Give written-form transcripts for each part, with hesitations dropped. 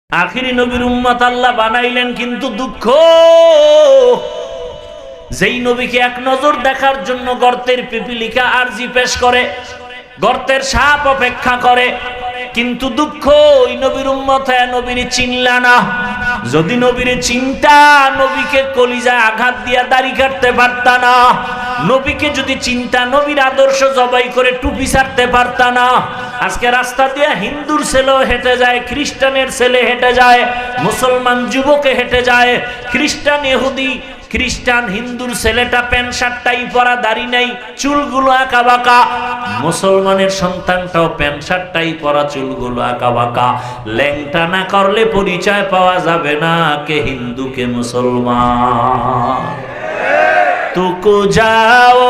আখিরি নবীর উম্মত আল্লাহ বানাইলেন, কিন্তু দুঃখ, যেই নবীকে এক নজর দেখার জন্য গর্তের পিপিলিকা আরজি পেশ করে, গর্তের সাপ অপেক্ষা করে, কিন্তু দুঃখ ওই নবীর উম্মত নবীর চিনলা না। যদি নবীর চিন্তা, নবীকে কলিজায় আঘাত দিয়া দাড়ি কাটতে পারতা না। নবীকে যদি চিন্তা, নবীর আদর্শ জবাই করে টুপি ছাড়তে পারতা না। আজকে রাস্তা দিয়ে হিন্দুর ছেলেও হেঁটে যায়, খ্রিস্টানের ছেলে হেঁটে যায়, মুসলমান যুবকে হেঁটে যায়, খ্রিস্টান ইহুদি খ্রিস্টান হিন্দুর ছেলেটা প্যান্ট শার্টটাই পরা, দাড়ি নাই, চুলগুলো আঁকা বাঁকা। মুসলমানের সন্তানটাও প্যান্ট শার্টটাই পরা, চুলগুলো আঁকা বাঁকা। ল্যাংটা না করলে পরিচয় পাওয়া যাবে না কে হিন্দু কে মুসলমান। तुको जाओ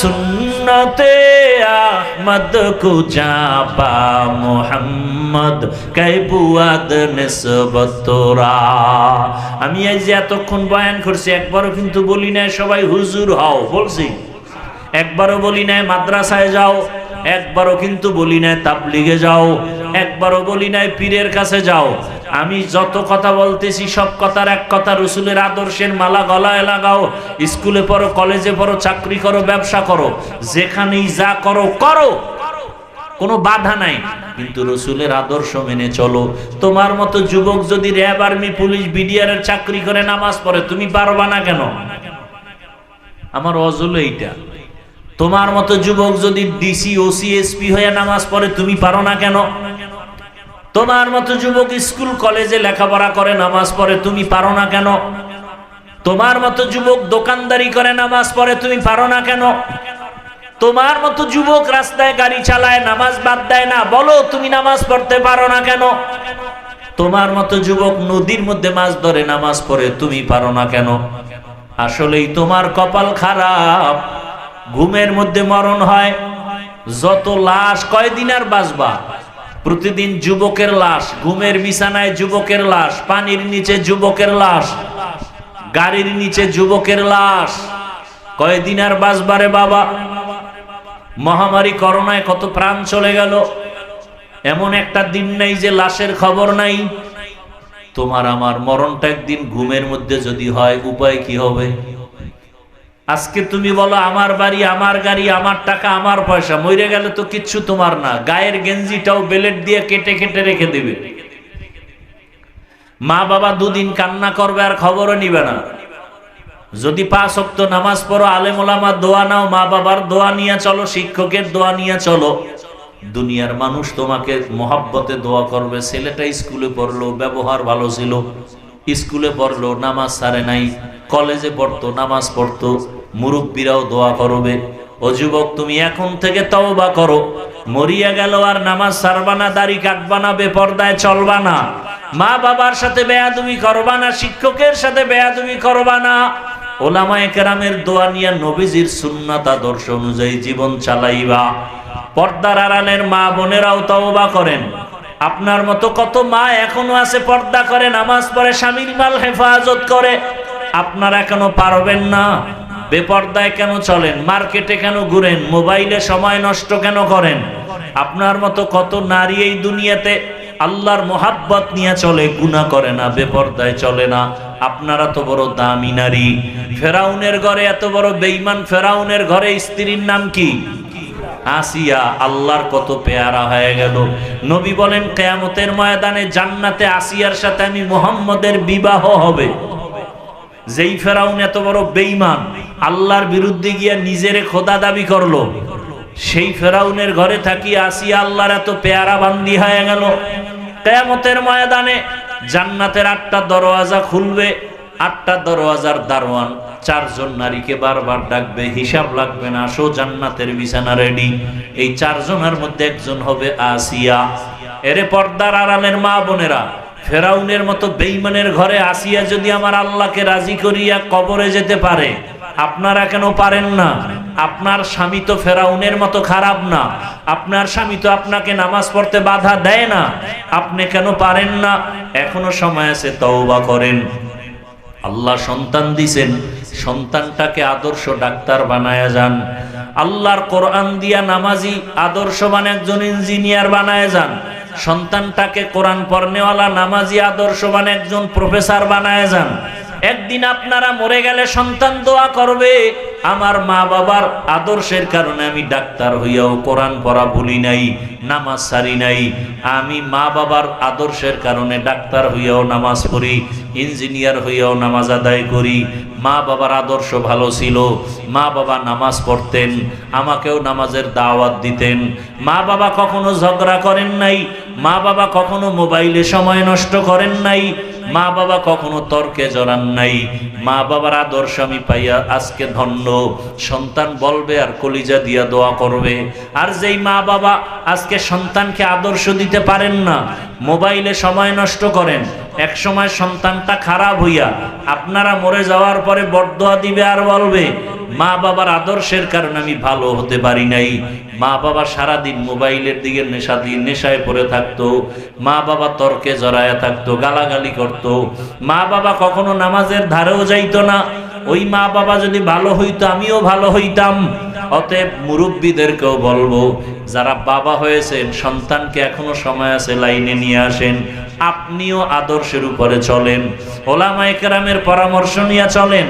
सुन्नते अहमद को जापा मोहम्मद कै बुआद निस्बत तोरा। আমি এই যে এতক্ষণ বয়ান করছি, একবারও কিন্তু বলি নাই সবাই হুজুর হও, বলছি? একবারও বলি নাই মাদ্রাসায় যাও, একবারও কিন্তু বলি নাই তাবলিগে যাও, একবারও বলি নাই পীরের কাছে যাও। আমি যত কথা বলতেছি সব কথার এক কথা, রসুলের আদর্শের মালা গলায় লাগাও। স্কুলে পড়ো, কলেজে পড়ো, চাকরি করো, ব্যবসা করো, যেখানেই যা করো করো, কোনো বাধা নাই, কিন্তু রসুলের আদর্শ মেনে চলো। তোমার মতো যুবক যদি র্যাব, আর্মি, পুলিশ, বিডিআর এর চাকরি করে নামাজ পড়ে, তুমি পারবা না কেন? আমার অজল এইটা। তোমার মতো যুবক যদি ডিসি, ওসি, এসপি হয়ে নামাজ পড়ে, তুমি পারো না কেন? তোমার মতো যুবক স্কুল কলেজে লেখাপড়া করে নামাজ পড়ে, তুমি পারো না কেন? তোমার মতো যুবক দোকানদারি করে নামাজ পড়ে, তুমি পারো না কেন? তোমার মতো যুবক রাস্তায় গাড়ি চালায়, নামাজ বাদ দেয় না, বলো তুমি নামাজ পড়তে পারো না কেন? তোমার মতো যুবক নদীর মধ্যে মাছ ধরে নামাজ পড়ে, তুমি পারো না কেন? আসলেই তোমার কপাল খারাপ। ঘুমের মধ্যে মরণ হয়, যত লাশ, কয়দিন আর বাঁচবা? প্রতিদিন যুবকের লাশ, ঘুমের বিছানায় যুবকের লাশ, পানির নিচে যুবকের লাশ, গাড়ির নিচে যুবকের লাশ, কয়দিন আর বাঁচবারে বাবা? মহামারী করোনায় কত প্রাণ চলে গেল, এমন একটা দিন নাই যে লাশের খবর নাই। তোমার আমার মরণটা একদিন ঘুমের মধ্যে যদি হয়, উপায় কি হবে? আজকে তুমি বলো আমার বাড়ি, আমার গাড়ি, আমার টাকা, আমার পয়সা, মরে গেলে তো কিচ্ছু তোমার না। গায়ের গেঞ্জিটাও বেলেট দিয়ে কেটে কেটে রেখে দিবে। মা বাবা দুদিন কান্না করবে আর খবরও নিবে না। যদি 5 ওয়াক্ত নামাজ পড়ো, আলেম ওলামার দোয়া নাও, মা বাবার দোয়া নিয়ে চলো, শিক্ষকের দোয়া নিয়ে চলো, দুনিয়ার মানুষ তোমাকে মহাব্বতে দোয়া করবে। ছেলেটা স্কুলে পড়লো, ব্যবহার ভালো ছিল, স্কুলে পড়লো, নামাজ ছাড়ে নাই, কলেজে পড়তো, নামাজ পড়তো, মুরব্বীরাও দোয়া করবে। ও যুবক, তুমি এখন থেকে তওবা করো। মরিয়া গেল আর নামাজ ছাড়বা না, দাড়ি কাটবা না, বেপরদায় চলবা না, মা বাবার সাথে বেয়াদবি করবা না, শিক্ষকের সাথে বেয়াদবি করবা না, ওলামায়ে কেরামের দোয়া নিয়ে নবীজির সুন্নাত আদর্শ অনুযায়ী জীবন চালাইবা। পর্দার আড়ালের মা বোনেরাও তওবা করেন। আপনার মতো কত মা এখনো আছে, পর্দা করে, নামাজ পড়ে, স্বামীর মাল হেফাজত করে, আপনারা কেন পারবেন না? বেপর্দায় কেন চলেন? মার্কেটে কেন ঘুরেন? মোবাইলে সময় নষ্ট কেন করেন? আপনার মতো কত নারী এই দুনিয়াতে আল্লাহর মোহাব্বত নিয়ে চলে, গুনাহ করে না, বেপর্দায় চলে না। আপনারা তো বড় দামি নারী। ফেরাউনের ঘরে এত বড় বেঈমান, ফেরাউনের ঘরে স্ত্রীর নাম কি? আসিয়া। আল্লাহর কত পেয়ারা হয়ে গেল। নবী বলেন কিয়ামতের ময়দানে জান্নাতে আসিয়ার সাথে আমি মুহাম্মদের বিবাহ হবে। যেই ফেরাউন এত বড় বেঈমান, আল্লাহর বিরুদ্ধে গিয়া নিজেরে খোদা দাবি করলো, সেই ফেরাউনের ঘরে থাকি আসিয়া আল্লাহর এত পেয়ারা বান্দি হয়ে গেল। কিয়ামতের ময়দানে জান্নাতের 8টা দরওয়াজা খুলবে, 8টা দরওয়াজার দারোয়ান 4 জন নারীকে বারবার ডাকবে, হিসাব লাগবে না, আসো জান্নাতের বিছানা রেডি। এই 4 জনের মধ্যে একজন হবে আসিয়া। এরে পর্দার আড়ালের মা বোনেরা, ফেরাউনের মতো বেঈমানের ঘরে আসিয়া যদি আমার আল্লাহকে রাজি করিয়া কবরে যেতে পারে, আপনারা কেন পারেন না? আপনার স্বামী তো ফেরাউনের মতো খারাপ না, আপনার স্বামী তো আপনাকে নামাজ পড়তে বাধা দেয় না, আপনি কেন পারেন না? এখনো সময় আছে, তওবা করেন। আল্লাহ সন্তান দিছেন, সন্তানটাকে আদর্শ ডাক্তার বানায়া যান। আল্লাহর কোরআন দিয়া নামাজি, আদর্শবান একজন ইঞ্জিনিয়ার বানায়া যান। সন্তানটাকে কোরআন পড়নেওয়ালা নামাজি আদর্শবান একজন প্রফেসর বানায় যান। একদিন আপনারা মরে গেলে সন্তান দোয়া করবে, আমার মা বাবার আদর্শের কারণে আমি ডাক্তার হইয়াও কোরআন পড়া ভুলি নাই, নামাজ সারি নাই। আমি মা বাবার আদর্শের কারণে ডাক্তার হইয়াও নামাজ পড়ি, ইঞ্জিনিয়ার হইয়াও নামাজ আদায় করি। মা বাবার আদর্শ ভালো ছিল, মা বাবা নামাজ পড়তেন, আমাকেও নামাজের দাওয়াত দিতেন। মা বাবা কখনো ঝগড়া করেন নাই, মা বাবা কখনো মোবাইলে সময় নষ্ট করেন নাই, মা বাবা কখনো তর্কে জড়ান নাই। মা বাবার আদর্শ আমি পাইয়া আজকে ধন্য। সন্তান বলবে আর কলিজা দিয়া দোয়া করবে। আর যেই মা বাবা আজকে সন্তানকে আদর্শ দিতে পারেন না, মোবাইলে সময় নষ্ট করেন, এক সময় সন্তানটা খারাপ হইয়া আপনারা মরে যাওয়ার পরে বরদোয়া দিবে আর বলবে মা বাবার আদর্শের কারণে আমি ভালো হতে পারি নাই। মা বাবা সারাদিন মোবাইলের দিকে নেশায় পড়ে থাকতো, মা বাবা তর্কে জড়ায়া থাকতো, গালাগালি করতো, মা বাবা কখনো নামাজের ধারেও যাইতো না। ওই মা বাবা যদি ভালো হইতো আমিও ভালো হইতাম। অতএব মুরব্বীদেরকেও বলবো, যারা বাবা হয়েছেন সন্তানকে এখনো সময় আছে লাইনে নিয়ে আসেন, আপনিও আদর্শের উপরে চলেন, ওলামায়ে কেরামের পরামর্শ নিয়ে চলেন।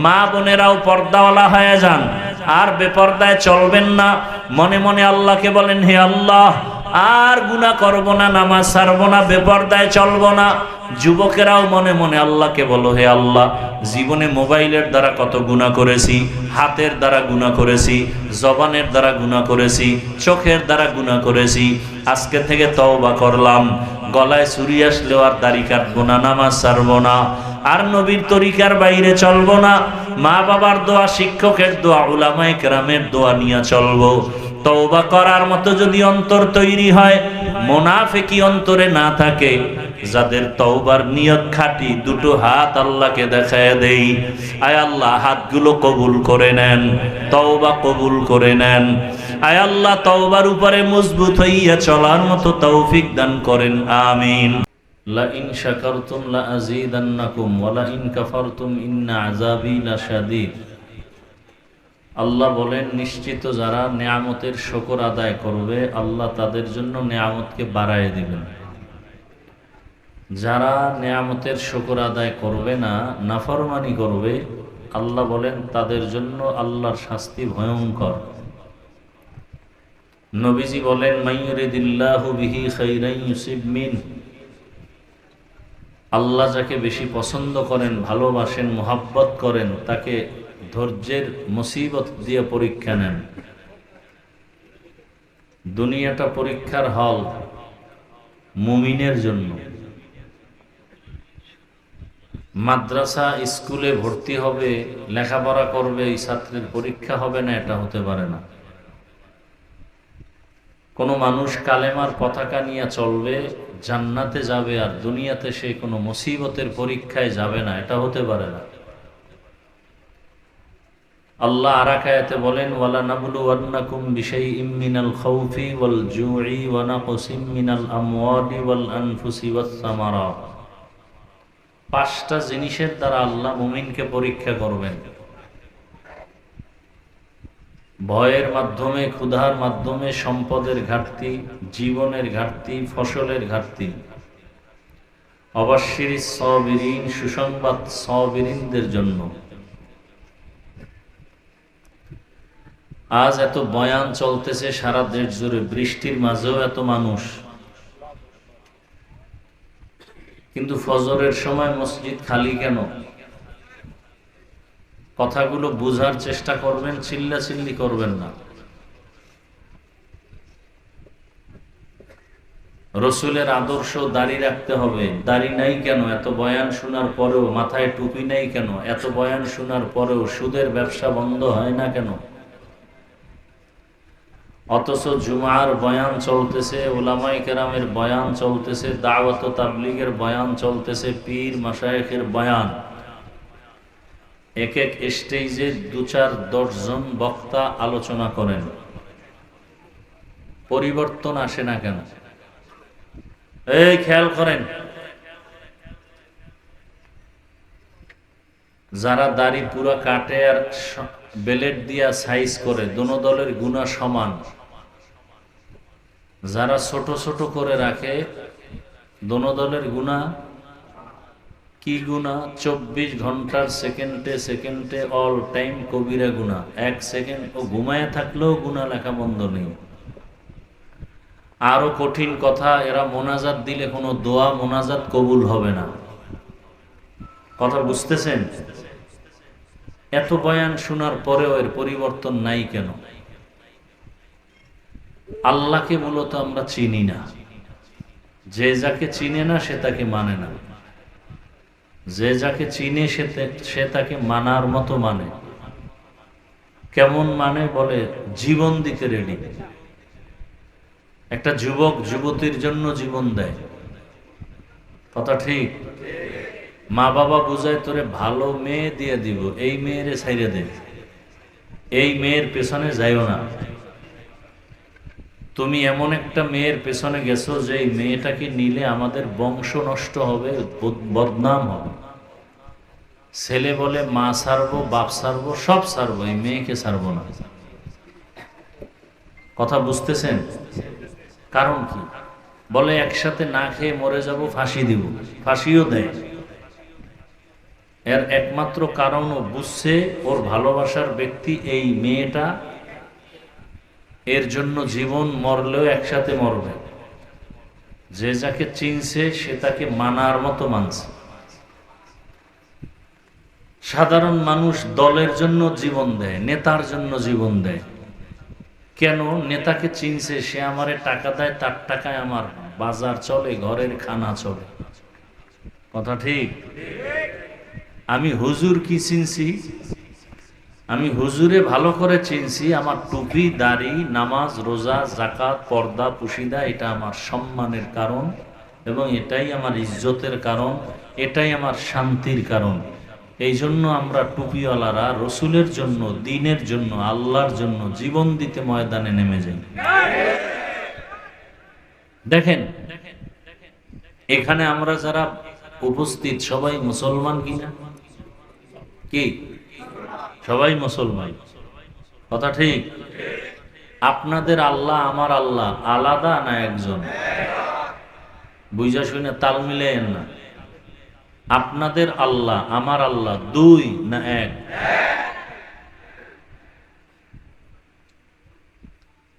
মা বোনেরাও পর্দাওয়ালা হয়ে যান, আর বেপর্দায় চলবেন না। মনে মনে আল্লাহকে বলেন, হে আল্লাহ আর গুনাহ করব না, নামাজ ছাড়ব না, বেপর্দায় চলব না। যুবকেরাও মনে মনে আল্লাহকে বলো, হে আল্লাহ জীবনে মোবাইলের দ্বারা কত গুনাহ করেছি, হাতের দ্বারা গুনাহ করেছি, জবানের দ্বারা গুনাহ করেছি, চোখের দ্বারা গুনাহ করেছি। আজকে থেকে তওবা করলাম, গলায় ছুরি আসলেও আর দাড়ি কাটবো না, নামাজ ছাড়বো না, আর নবীর তরিকার বাইরে চলবো না। মা বাবার দোয়া, শিক্ষকের দোয়া, উলামায়ে কেরামের দোয়া নিয়ে চলবো। তওবা করার মতো যদি অন্তর তৈরি হয়, মুনাফিকি অন্তরে না থাকে, যাদের তওবার নিয়ত খাঁটি, দুটো হাত আল্লাহকে দেখায় দেই, আয় আল্লাহ হাতগুলো কবুল করে নেন, তওবা কবুল করে নেন। আয় আল্লাহ তওবার উপরে মজবুত হইয়া চলার মতো তৌফিক দান করেন, আমিন। লা ইন শাকারতুম লা আযীদান্নাকুম ওয়া লা ইন কাফারতুম ইন্না আযাবি লাশাদীদ। আল্লাহ বলেন, নিশ্চিত যারা নেয়ামতের শুকর আদায় করবে আল্লাহ তাদের জন্য নেয়ামতকে বাড়ায় দিবেন। যারা নেয়ামতের শুকর আদায় করবে না, নাফরমানি করবে, আল্লাহ বলেন তাদের জন্য আল্লাহর শাস্তি ভয়ঙ্কর। নবীজি বলেন, মাইয়ুরিদিল্লাহু বিহি খাইরান ইউসিব মিন। আল্লাহ যাকে বেশি পছন্দ করেন, ভালোবাসেন, মোহাব্বত করেন, তাকে ধৈর্যের মুসিবত দিয়ে পরীক্ষা নেন। দুনিয়াটা পরীক্ষার হল মুমিনের জন্য। মাদ্রাসা স্কুলে ভর্তি হবে, লেখাপড়া করবে, এই ছাত্রের পরীক্ষা হবে না, এটা হতে পারে না। কোনো মানুষ কালেমার পতাকা নিয়ে চলবে, জান্নাতে যাবে, আর দুনিয়াতে সে কোনো মুসিবতের পরীক্ষায় যাবে না, এটা হতে পারে না। আল্লাহ আরাকায়াতে বলেন, ওয়ালা নাবলুওয়ান্নাকুম বিশাইইম মিনাল খাউফি ওয়াল জুই ওয়া নাকসিম মিনাল আমওয়ালি ওয়াল আনফুসি ওয়াস সামারাত। পাঁচটা জিনিসের দ্বারা আল্লাহ মুমিনকে পরীক্ষা করবেন। ভয়ের মাধ্যমে, ক্ষুধার মাধ্যমে, সম্পদের ঘাটতি, জীবনের ঘাটতি, ফসলের ঘাটতি। অবাশশিরিস সাবিরিন, সুসংবাদ সাবিরিনদের জন্য। আজ এত বয়ান চলতেছে সারা দেশ জুড়ে, বৃষ্টির মাঝেও এত মানুষ, কিন্তু ফজরের সময় মসজিদ খালি কেন? কথাগুলো বুঝার চেষ্টা করবেন, চিল্লাচিল্লি করবেন না। রসুলের আদর্শ দাড়ি রাখতে হবে, দাড়ি নাই কেন? এত বয়ান শোনার পরেও মাথায় টুপি নাই কেন? এত বয়ান শোনার পরেও সুদের ব্যবসা বন্ধ হয় না কেন? অথচ জুমার বয়ান চলতেছে, উলামায়ে কেরামের বয়ান চলতেছে, দাওয়াত ও তাবলীগের বয়ান চলতেছে, পীর মাশায়েখের বয়ান। এক এক স্টেজে 2-4-10 জন বক্তা আলোচনা করেন, পরিবর্তন আসে না কেন? এই খেয়াল করেন, যারা দাড়ি পুরা কাটে আর বেলেট দিয়া সাইজ করে, দোনো দলের গুনাহ সমান। যারা ছোট ছোট করে রাখে দোনো দলের গুনাহ কি গুনাহ? 24 ঘন্টার সেকেন্ডে সেকেন্ডে অল টাইম কবিরা গুনাহ। 1 সেকেন্ড ও ঘুমায় থাকলেও গুনাহ লেখা বন্ধ নেই। আরো কঠিন কথা, এরা মোনাজাত দিলে কোনো দোয়া মোনাজাত কবুল হবে না। কথা বুঝতেছেন? এত বয়ান শোনার পরেও এর পরিবর্তন নাই কেন? আল্লাহকে মূলত আমরা চিনি না। যে যাকে চিনে না সে তাকে মানে না, যে যাকে চিনে সে তাকে মানার মতো মানে। কেমন মানে? বলে জীবন দিতে রেডি। একটা যুবক যুবতীর জন্য জীবন দেয়, কথা ঠিক? মা বাবা বুঝায় তোরে ভালো মেয়ে দিয়ে দিব, এই মেয়েরে ছাইরে দে, এই মেয়ের পেছনে যাইও না। তুমি এমন একটা মেয়ের পেছনে গেছো যে এই মেয়েটাকে নিলে আমাদের বংশ নষ্ট হবে, বদনাম হবে। ছেলে বলে মা ছাড়বো, বাপ ছাড়বো, সব ছাড়বো, এই মেয়েকে ছাড়বো না। কথা বুঝতেছেন? কারণ কি? বলে একসাথে না খেয়ে মরে যাব, ফাঁসি দিব, ফাঁসিও দেয়। এর একমাত্র কারণও বুঝছে ওর ভালোবাসার ব্যক্তি এই মেয়েটা, এর জন্য জীবন মরলেও একসাথে মরবে। যে যাকে চিনছে সে তাকে মানার মতো মানছে। সাধারণ মানুষ দলের জন্য জীবন দেয়, নেতার জন্য জীবন দেয়। কেন? নেতাকে চিনছে, সে আমারে টাকা দেয়, তার টাকায় আমার বাজার চলে, ঘরের খানা চলে। কথা ঠিক? আমি হুজুর কি চিনছি? আমি হুজুরে ভালো করে চিনছি। আমার টুপি, দাড়ি, নামাজ, রোজা, যাকাত, পর্দা, পুশিদা, এটা আমার সম্মানের কারণ এবং এটাই আমার ইজ্জতের কারণ, এটাই আমার শান্তির কারণ। এই জন্য আমরা টুপিওয়ালারা রসুলের জন্য, দ্বীনের জন্য, আল্লাহর জন্য জীবন দিতে ময়দানে নেমে যাই। দেখেন এখানে আমরা যারা উপস্থিত সবাই মুসলমান কিনা? কি সবাই মুসলমান? কথা ঠিক? আপনাদের আল্লাহ আমার আল্লাহ আলাদা না একজন? বুঝা শুনে তাল মিলেন না। আপনাদের আল্লাহ আমার আল্লাহ দুই না এক?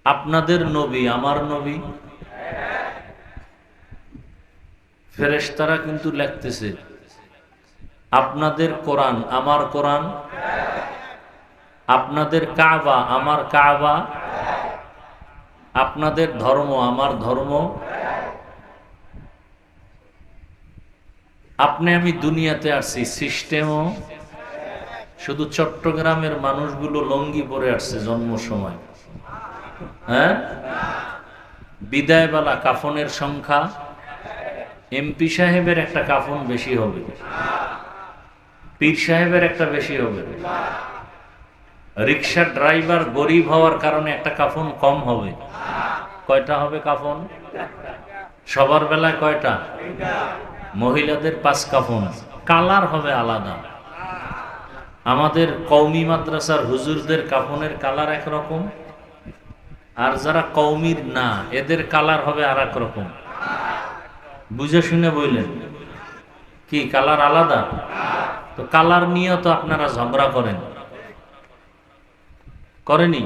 আপনাদের নবী আমার নবী? ফেরেশতারা কিন্তু লিখতেছে আপনাদের কোরআন আমার কোরআন, আপনাদের কাবা আমার কাবা, আপনাদের ধর্ম আমার ধর্ম। আপনি আমি দুনিয়াতে আসছি, সিস্টেমও। শুধু চট্টগ্রামের মানুষগুলো লঙ্গি পরে আসছে জন্ম সময়। হ্যাঁ, বিদায়বেলা কাফনের সংখ্যা এমপি সাহেবের একটা কাফন বেশি হবে, পীর সাহেবের একটা বেশি হবে, রিক্সা ড্রাইভার গরিব হওয়ার কারণে একটা কাফন কম হবে। কয়টা হবে কাফন? সবার বেলায় কয়টা? মহিলাদের 5 কাফন। কালার হবে আলাদা। আমাদের কওমি মাদ্রাসার হুজুরদের কাফনের কালার একরকম, আর যারা কওমির না এদের কালার হবে আর এক রকম। বুঝে শুনে বললেন কি কালার আলাদা? তো কালার নিয়ে তো আপনারা ঝগড়া করেন, করেনি?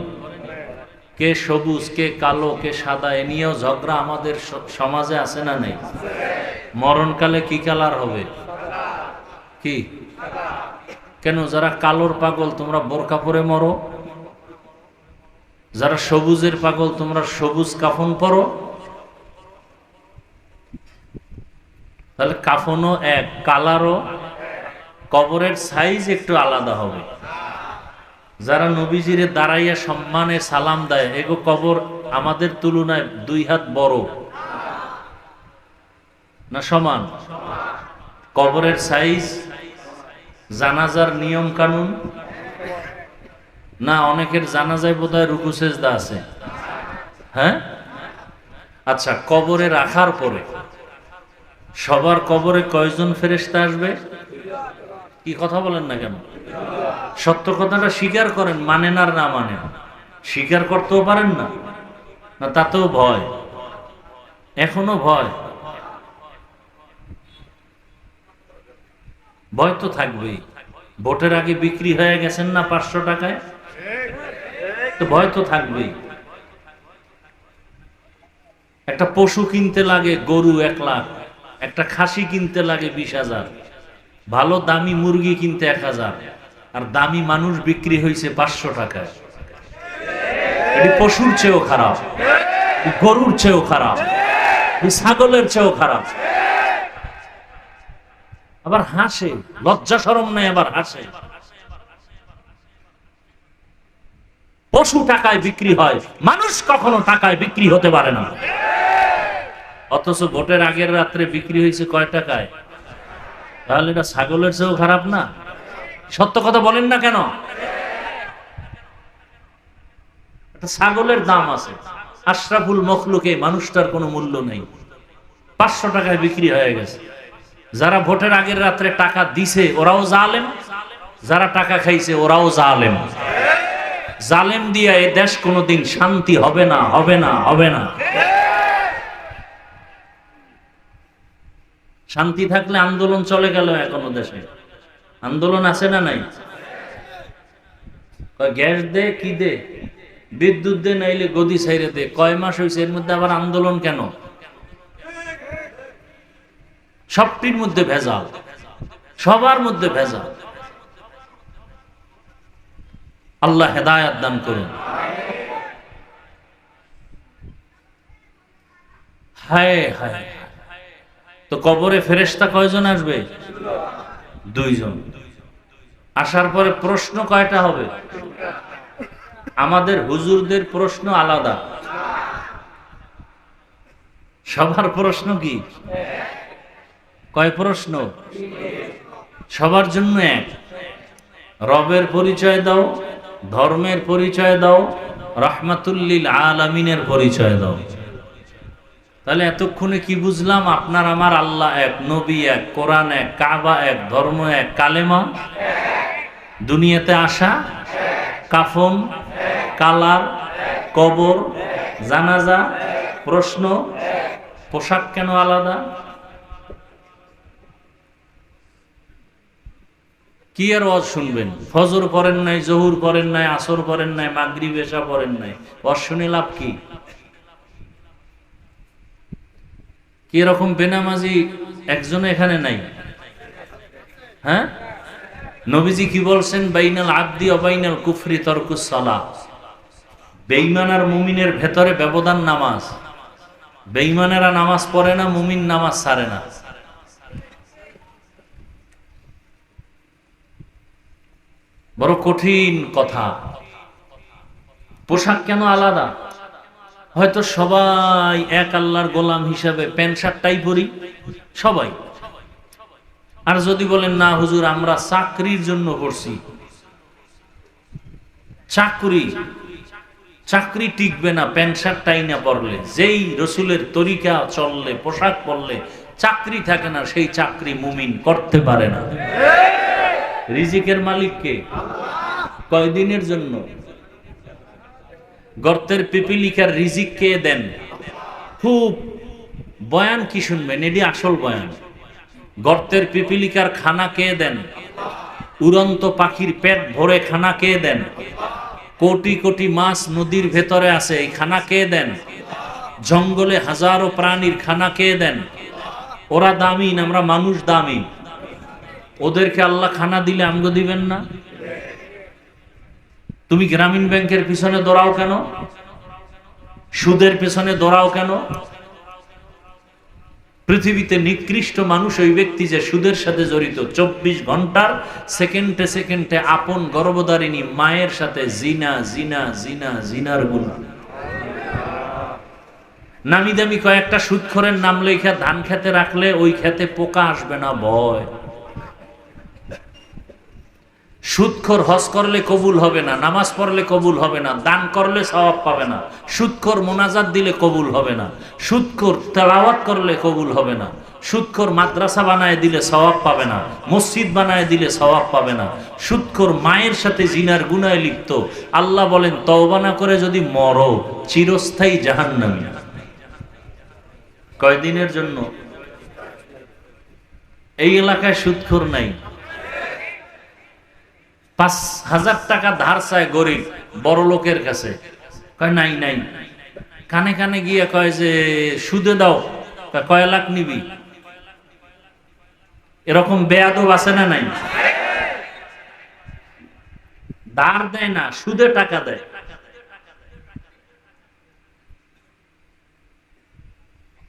কে সবুজ, কে কালো, কে সাদা, এ নিয়েও ঝগড়া আমাদের সমাজে আছে না নেই? মরণকালে কি কালার হবে? কি? কেন? যারা কালোর পাগল তোমরা বোরকা পরে মরো, যারা সবুজের পাগল তোমরা সবুজ কাফন পরো। তাহলে কাফনও এক, কালারও, কবরের সাইজ একটু আলাদা হবে। যারা নবীজিরে দাঁড়াইয়া সম্মানে সালাম দেয়, এগো কবর আমাদের তুলনায় 2 হাত বড় না সমান? কবরের সাইজ, জানাজার নিয়ম কানুন না? অনেকের জানাজায় বোধহয় রুকু সেজদা আছে। হ্যাঁ, আচ্ছা, কবরে রাখার পরে সবার কবরে কয়জন ফেরেশতা আসবে? কি কথা বলেন না কেন? সত্য কথাটা স্বীকার করেন, মানেন আর না মানেন। স্বীকার করতেও পারেন না, না তাতেও ভয়। এখনো ভয়, ভয় তো থাকবেই। ভোটের আগে বিক্রি হয়ে গেছেন না 500 টাকায়, তো ভয় তো থাকবেই। একটা পশু কিনতে লাগে গরু 1 লাখ, একটা খাসি কিনতে লাগে 20,000, ভালো দামি মুরগি কিনতে 1000, আর দামি মানুষ বিক্রি হয়েছে 500 টাকায়। এটি পশুর চেয়েও খারাপ, গরুর চেয়েও খারাপ, ছাগলের চেয়েও খারাপ। আবার হাসে, লজ্জা শরম নাই, আবার হাসে। পশু টাকায় বিক্রি হয়, মানুষ কখনো টাকায় বিক্রি হতে পারে না। অথচ ভোটের আগের রাত্রে বিক্রি হয়েছে কয় টাকায়? তাহলে এটা ছাগলের চেয়েও খারাপ না? সত্য কথা বলেন না কেন? ছাগলের দাম আছে, আশরাফুল মখলুকে মানুষটার কোনো মূল্য নেই, 500 টাকায় বিক্রি হয়ে গেছে। যারা ভোটের আগের রাত্রে টাকা দিছে ওরাও জালেম, যারা টাকা খাইছে ওরাও জালেম। জালেম দিয়া এ দেশ কোনোদিন শান্তি হবে না, হবে না, হবে না। শান্তি থাকলে আন্দোলন চলে গেল। এখনো দেশে আন্দোলন আছে না নাই? গ্যাস দে, কি দে, বিদ্যুৎ দে, নাইলে গদি ছাইরে দে। কয় মাস হয়েছে, এর মধ্যে আবার আন্দোলন কেন? সবটির মধ্যে ভেজাল, সবার মধ্যে ভেজাল। আল্লাহ হেদায়েত দান করুন। হায় হায়, তো কবরে ফেরেশতা কয়জন আসবে? 2 জন। আসার পরে প্রশ্ন কয়টা হবে? আমাদের হুজুরদের প্রশ্ন আলাদা, সবার প্রশ্ন কি? কয় প্রশ্ন? সবার জন্য এক। রবের পরিচয় দাও, ধর্মের পরিচয় দাও, রাহমাতুল্লিল আলামিনের পরিচয় দাও। তাহলে এতক্ষণে কি বুঝলাম? আপনার আমার আল্লাহ এক, নবী এক, কোরআন এক, কাবা এক, ধর্ম এক, কালেমা, দুনিয়াতে আসা, কাফন, কালার, কবর, জানাজা, প্রশ্ন, পোশাক কেন আলাদা? কি আর ওয়াজ শুনবেন? ফজর পড়েন নাই, জহুর পড়েন নাই, আসর পড়েন নাই, মাগরিব এশা পড়েন নাই, ওয়াজ শুনে লাভ কি? কি রকম বেনামাজি একজন এখানে নাই? হ্যাঁ, নবীজি কি বলছেন? বাইনাল আবদি ওয়া বাইনাল কুফরি তারকুস সালাহ। বেঈমান আর মুমিনের ভেতরে ব্যবধান নামাজ। বেঈমানেরা নামাজ পড়ে না, মুমিন নামাজ ছাড়ে না। বড় কঠিন কথা। পোশাক কেন আলাদা? হয়তো সবাই এক আল্লাহর গোলাম হিসাবে প্যান্ট শার্টটাই পরি সবাই। আর যদি বলেন না হুজুর আমরা চাকরির জন্য করছি, চাকরি টিকবে না প্যান্ট শার্টটাই না পরলে। যেই রসুলের তরিকা চললে, পোশাক পরলে চাকরি থাকে না, সেই চাকরি মুমিন করতে পারে না। রিজিকের মালিক কে? কয়দিনের জন্য? গর্তের পিপিলিকার রিজিক কে দেন? খুব বয়ান কি শুনবেন, এটি আসল বয়ান। গর্তের পিপিলিকার খানা কে দেন? উড়ন্ত পাখির পেট ভরে খানা কে দেন? কোটি কোটি মাছ নদীর ভেতরে আছে, এই খানা কে দেন? জঙ্গলে হাজারো প্রাণীর খানা কে দেন? ওরা দামি, আমরা মানুষ দামি। ওদেরকে আল্লাহ খানা দিলে আমগো দিবেন না? তুমি গ্রামীণ ব্যাংকের পিছনে দৌড়াও কেন? সুদের পিছনে দৌড়াও কেন? পৃথিবীতে নিকৃষ্ট মানুষ ওই ব্যক্তি যে সুদের সাথে জড়িত। 24 ঘন্টার সেকেন্ডে সেকেন্ডে আপন গর্ভধারিণী মায়ের সাথে জিনা জিনা জিনা জিনার গুনাহ। নামি দামি কয়েকটা সুদখোরের নাম লেখা ধান খেতে রাখলে ওই খেতে পোকা আসবে না ভয়। সুদখোর হজ করলে কবুল হবে না, নামাজ পড়লে কবুল হবে না, দান করলে সওয়াব পাবে না। সুদখোর মোনাজাত দিলে কবুল হবে না, সুদখোর তেলাওয়াত করলে কবুল হবে না, সুদখোর মাদ্রাসা বানায় দিলে সওয়াব পাবে না, মসজিদ বানায় দিলে সওয়াব পাবে না। সুদখোর মায়ের সাথে জিনার গুনায় লিপ্ত, আল্লাহ বলেন তওবা না করে যদি মরো চিরস্থায়ী জাহান্নামী। কয়দিনের জন্য? এই এলাকায় সুদখোর নাই। 5,000 টাকা ধার চায় গরিব বড় লোকের কাছে, কয় নাই নাই। কানে কানে গিয়ে কয় যে সুদে দাও, কয় লাখ নিবি? এরকম বেয়াদব আছে না নাই? ধার দেয় না, সুদে টাকা দেয়।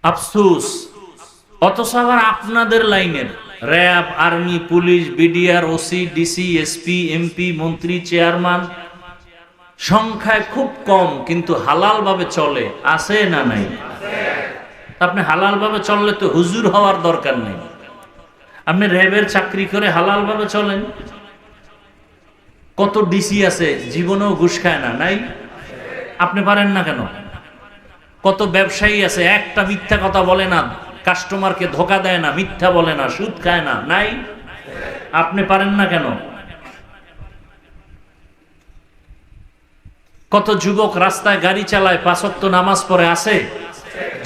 আফসোস। অথচ আবার আপনাদের লাইনের RAB, army, police, BDR, OC, DC, SP, MP, মন্ত্রী, চেয়ারম্যান সংখ্যায় খুব কম, কিন্তু হালাল ভাবে চলে, আছে না নাই? আপনি হালাল ভাবে চললে তো হুজুর হওয়ার দরকার নেই। আপনি র্যাবের চাকরি করে হালাল ভাবে চলেন। কত ডিসি আছে জীবনেও ঘুষ খায় না, নাই? আপনি পারেন না কেন? কত ব্যবসায়ী আছে একটা মিথ্যা কথা বলে না, কাস্টমারকে ধোকা দেয় না, মিথ্যা বলে না, সুদ খায় না, নাই? আপনি পারেন না কেন? কত যুবক রাস্তায় গাড়ি চালায়, 5 ওয়াক্ত নামাজ পড়ে, আছে?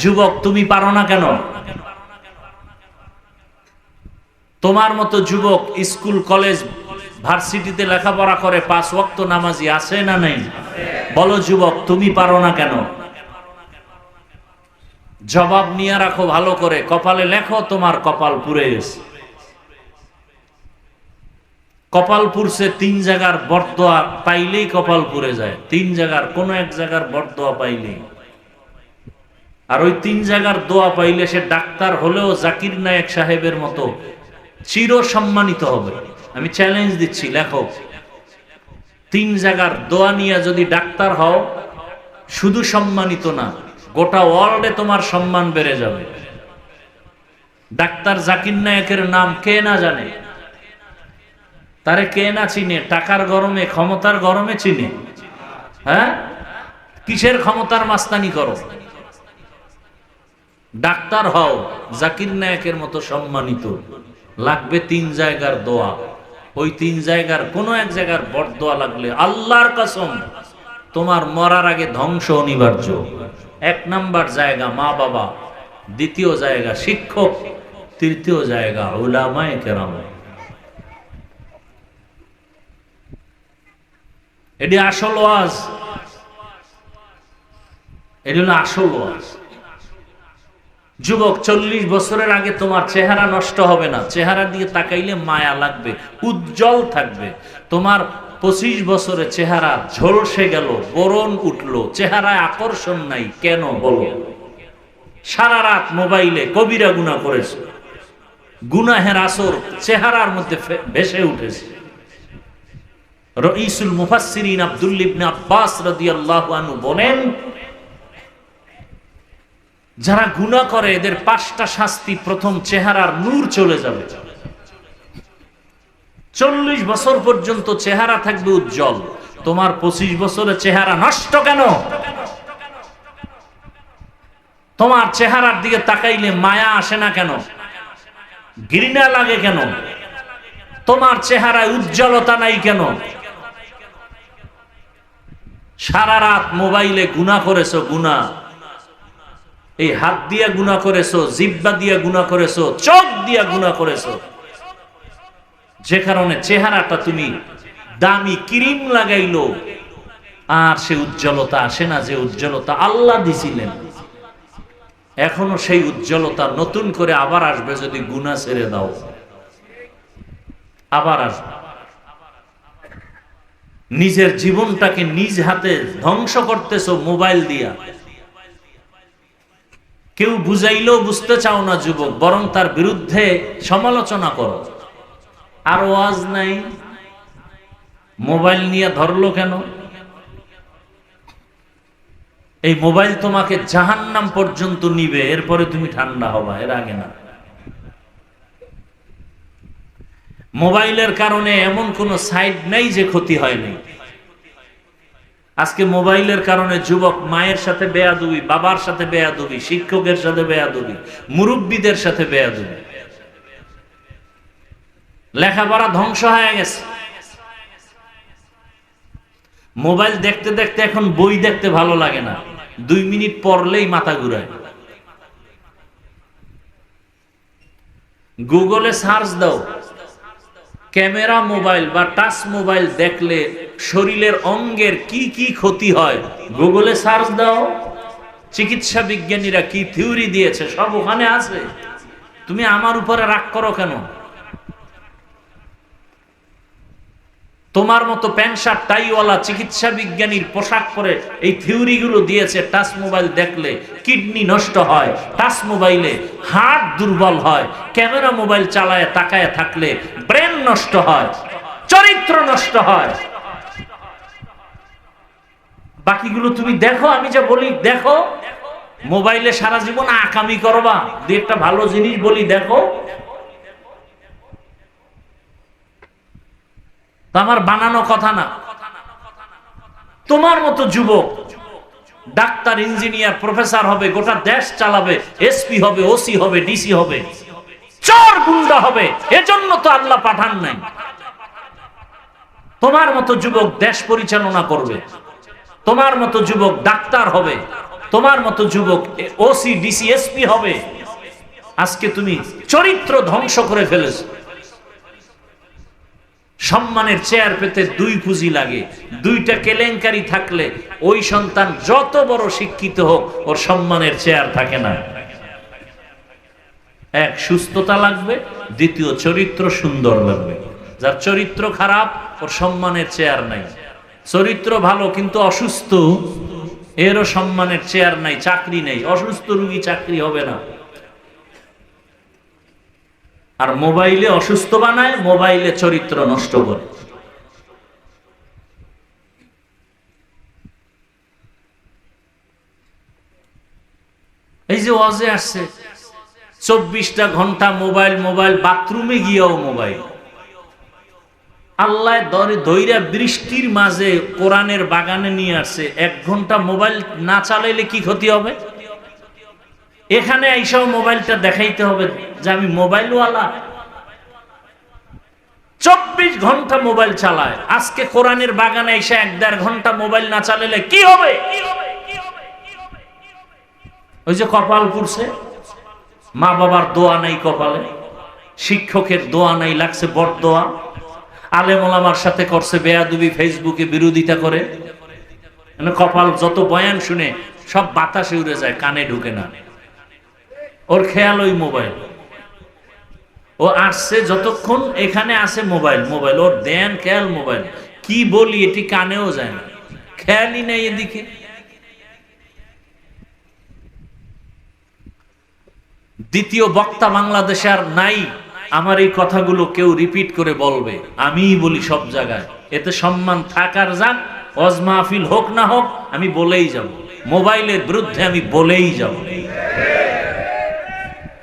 যুবক তুমি পারো না কেন? তোমার মতো যুবক স্কুল, কলেজ, ভার্সিটিতে লেখাপড়া করে, 5 ওয়াক্ত নামাজি, আছে না নাই? বলো যুবক তুমি পারো না কেন? জবাব নিয়ে রাখো ভালো করে, কপালে লেখো তোমার কপাল পুড়ে গেছে। কপাল পুড়ছে 3 জায়গার বরদোয়া পাইলেই কপাল পুড়ে যায়। 3 জায়গার কোন এক জায়গার বরদোয়া পাইলেই। আর ওই 3 জায়গার দোয়া পাইলে সে ডাক্তার হলেও জাকির নায়েক সাহেবের মতো চির সম্মানিত হবে। আমি চ্যালেঞ্জ দিচ্ছি, লেখো 3 জায়গার দোয়া নিয়ে যদি ডাক্তার হও, শুধু সম্মানিত না, গোটা ওয়ার্ল্ডে তোমার সম্মান বেড়ে যাবে। ডাক্তার জাকির নায়েকের নাম কে না জানে? তারে কে না চিনে? টাকার গরমে, ক্ষমতার গরমে চিনে। হ্যাঁ, কিসের ক্ষমতার মাস্তানি করো? ডাক্তার হও জাকির নায়েকের মতো সম্মানিত, লাগবে 3 জায়গার দোয়া। ওই 3 জায়গার কোন এক জায়গার বরদোয়া লাগলে আল্লাহর কসম তোমার মরার আগে ধ্বংস অনিবার্য। 1 নাম্বার জায়গা মা বাবা, 2য় জায়গা শিক্ষক, 3য় জায়গা উলামায়ে কেরাম। এটি আসল ওয়াজ, এটি হলো আসল ওয়াজ। যুবক 40 বছরের আগে তোমার চেহারা নষ্ট হবে না, চেহারার দিকে তাকাইলে মায়া লাগবে, উজ্জ্বল থাকবে। তোমার 25 বছরে চেহারা ঝলসে গেল, বরণ উঠলো, চেহারায় আকর্ষণ নাই, কেন বলো? সারা রাত মোবাইলে কবিরা গুনাহ করেছে, গুনাহের আসর চেহারার মধ্যে ভেসে উঠেছে। রাইসুল মুফাসসিরিন আব্দুল্লাহ ইবনে আব্বাস রাদিয়াল্লাহু আনহু বলেন, যারা গুনাহ করে এদের 5টা শাস্তি। প্রথম, চেহারার নূর চলে যাবে। 40 বছর পর্যন্ত চেহারা থাকবে উজ্জ্বল, তোমার 25 বছরে চেহারা নষ্ট কেন? তোমার চেহারার দিকে তাকাইলে মায়া আসে না কেন? ঘৃণা লাগে কেন? তোমার চেহারায় উজ্জ্বলতা নাই কেন? সারা রাত মোবাইলে গুনাহ করেছো, গুনাহ এই হাত দিয়া গুনাহ করেছো, জিহ্বা দিয়া গুনাহ করেছো, চোখ দিয়া গুনাহ করেছো, যে কারণে চেহারাটা তুমি দামি ক্রিম লাগাইলো আর সে উজ্জ্বলতা আসে না, যে উজ্জ্বলতা আল্লাহ দিছিলেন। এখনো সেই উজ্জ্বলতা নতুন করে আবার আসবে যদি গুনাহ ছেড়ে দাও, আবার আসবে। নিজের জীবনটাকে নিজ হাতে ধ্বংস করতেছো মোবাইল দিয়া। কেউ বুঝাইলেও বুঝতে চাও না যুবক, বরং তার বিরুদ্ধে সমালোচনা করো। আর ওয়াজ নাই, মোবাইল নিয়ে ধরলো কেন? এই মোবাইল তোমাকে জাহান্নাম পর্যন্ত নিবে, এরপরে তুমি ঠান্ডা হবা, এর আগে না। মোবাইলের কারণে এমন কোন সাইড নাই যে ক্ষতি হয়নি। আজকে মোবাইলের কারণে যুবক মায়ের সাথে বেয়াদবি, বাবার সাথে বেয়াদবি, শিক্ষকের সাথে বেয়াদবি, মুরব্বীদের সাথে বেয়াদবি, লেখাপড়া ধ্বংস হয়ে গেছে। মোবাইল দেখতে দেখতে এখন বই দেখতে ভালো লাগে না, 2 মিনিট পড়লেই মাথা ঘুরায়। গুগলে সার্চ দাও, ক্যামেরা মোবাইল বা টাচ মোবাইল দেখলে শরীরের অঙ্গের কি কি ক্ষতি হয়, গুগলে সার্চ দাও। চিকিৎসা বিজ্ঞানীরা কি থিওরি দিয়েছে সব ওখানে আছে। তুমি আমার উপরে রাগ করো কেন? তোমার মতো প্যান্ট শার্ট টাইওয়ালা চিকিৎসা বিজ্ঞানীর পোশাক পরে এই থিওরিগুলো দিয়েছে। টাচ মোবাইল দেখলে কিডনি নষ্ট হয়, টাচ মোবাইলে হার্ট দুর্বল হয়, ক্যামেরা মোবাইল চালায় তাকায় থাকলে ব্রেন নষ্ট হয়, চরিত্র নষ্ট হয়। বাকিগুলো তুমি দেখো, আমি যা বলি দেখো। মোবাইলে সারা জীবন আকামি করবা, দু একটা ভালো জিনিস বলি দেখো। আমার বানানো কথা না। তোমার মতো যুবক ডাক্তার, ইঞ্জিনিয়ার, প্রফেসর হবে, গোটা দেশ চালাবে, এসপি হবে, ওসি হবে, ডিসি হবে, চোর গুন্ডা হবে। এজন্য তো আল্লাহ পাঠান নাই। তোমার মতো যুবক দেশ পরিচালনা করবে, তোমার মতো যুবক ডাক্তার হবে, তোমার মতো যুবক ওসি ডিসি এসপি হবে। আজকে তুমি চরিত্র ধ্বংস করে ফেলেছ। সম্মানের চেয়ার পেতে দুই পুঁজি লাগে, দুইটা কেলেঙ্কারি থাকলে ওই সন্তান যত বড় শিক্ষিত হোক ওর সম্মানের চেয়ার থাকে না। এক, সুস্থতা লাগবে, দ্বিতীয় চরিত্র সুন্দর লাগবে। যার চরিত্র খারাপ ওর সম্মানের চেয়ার নাই। চরিত্র ভালো কিন্তু অসুস্থ, এরও সম্মানের চেয়ার নাই, চাকরি নেই। অসুস্থ রোগী চাকরি হবে না। আর মোবাইলে অসুস্থ বানায়, মোবাইলে চরিত্র নষ্ট করে। এই যে ওয়াজে আসছে 24টা ঘন্টা মোবাইল, মোবাইল, বাথরুমে গিয়েও মোবাইল। আল্লাহ দইরা বৃষ্টির মাঝে কোরআনের বাগানে নিয়ে আসছে, 1 ঘন্টা মোবাইল না চালাইলে কি ক্ষতি হবে? এখানে এইসব মোবাইলটা দেখাইতে হবে যে আমি মোবাইলওয়ালা। 24 ঘন্টা মোবাইল চালায়, আজকে কোরআনের বাগানে এসে 1-1.5 ঘন্টা মোবাইল না চালাইলে কি হবে? ওই যে কপাল পুড়ছে, মা বাবার দোয়া নাই কপালে, শিক্ষকের দোয়া নাই, লাগছে বড় দোয়া। আলেম ওলামার সাথে করছে বেয়াদবি, ফেসবুকে বিরোধিতা করে। কপাল যত বয়ান শুনে সব বাতাসে উড়ে যায়, কানে ঢুকে না। ওর খেয়াল ওই মোবাইল। ও আসছে যতক্ষণ এখানে আসে মোবাইল, মোবাইল ওর দেন খেয়াল মোবাইল। কি বলি এটি কানেও যায় না, খেয়ালই নেই এদিকে। দ্বিতীয় বক্তা বাংলাদেশে আর নাই আমার এই কথাগুলো কেউ রিপিট করে বলবে, আমিই বলি সব জায়গায়। এতে সম্মান থাকার যাক, ওয়াজ মাহফিল হোক না হোক, আমি বলেই যাব। মোবাইলের বিরুদ্ধে আমি বলেই যাব,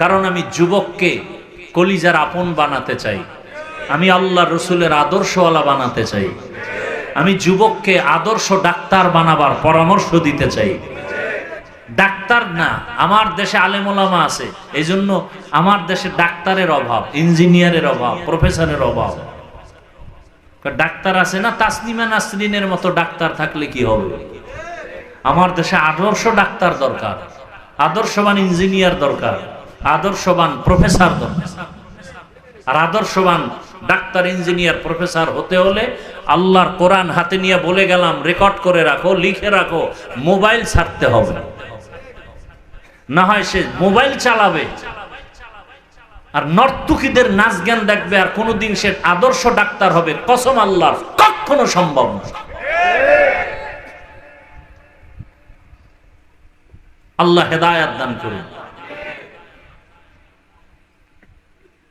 কারণ আমি যুবককে কলিজার আপন বানাতে চাই। আমি আল্লাহ রসুলের আদর্শওয়ালা বানাতে চাই। আমি যুবককে আদর্শ ডাক্তার বানাবার পরামর্শ দিতে চাই। ডাক্তার না, আমার দেশে আলেম ওলামা আছে, এই জন্য আমার দেশে ডাক্তারের অভাব, ইঞ্জিনিয়ারের অভাব, প্রফেসরের অভাব। ডাক্তার আছে না, তাসনিমা নাসরিনের মতো ডাক্তার থাকলে কি হবে? আমার দেশে আদর্শ ডাক্তার দরকার, আদর্শবান ইঞ্জিনিয়ার দরকার, আদর্শবান প্রফেসর দরকার। আর আদর্শবান ডাক্তার, ইঞ্জিনিয়ার, প্রফেসর হতে হলে আল্লাহর কোরআন হাতে নিয়ে বলে গেলাম, রেকর্ড করে রাখো, লিখে রাখো, মোবাইল ছাড়তে হবে। না হয় সে মোবাইল চালাবে আর নর্তকীদের নাচ গান দেখবে, আর কোনোদিন সে আদর্শ ডাক্তার হবে, কসম আল্লাহর, কখনো সম্ভব না। আল্লাহ হেদায়াত দান করুন।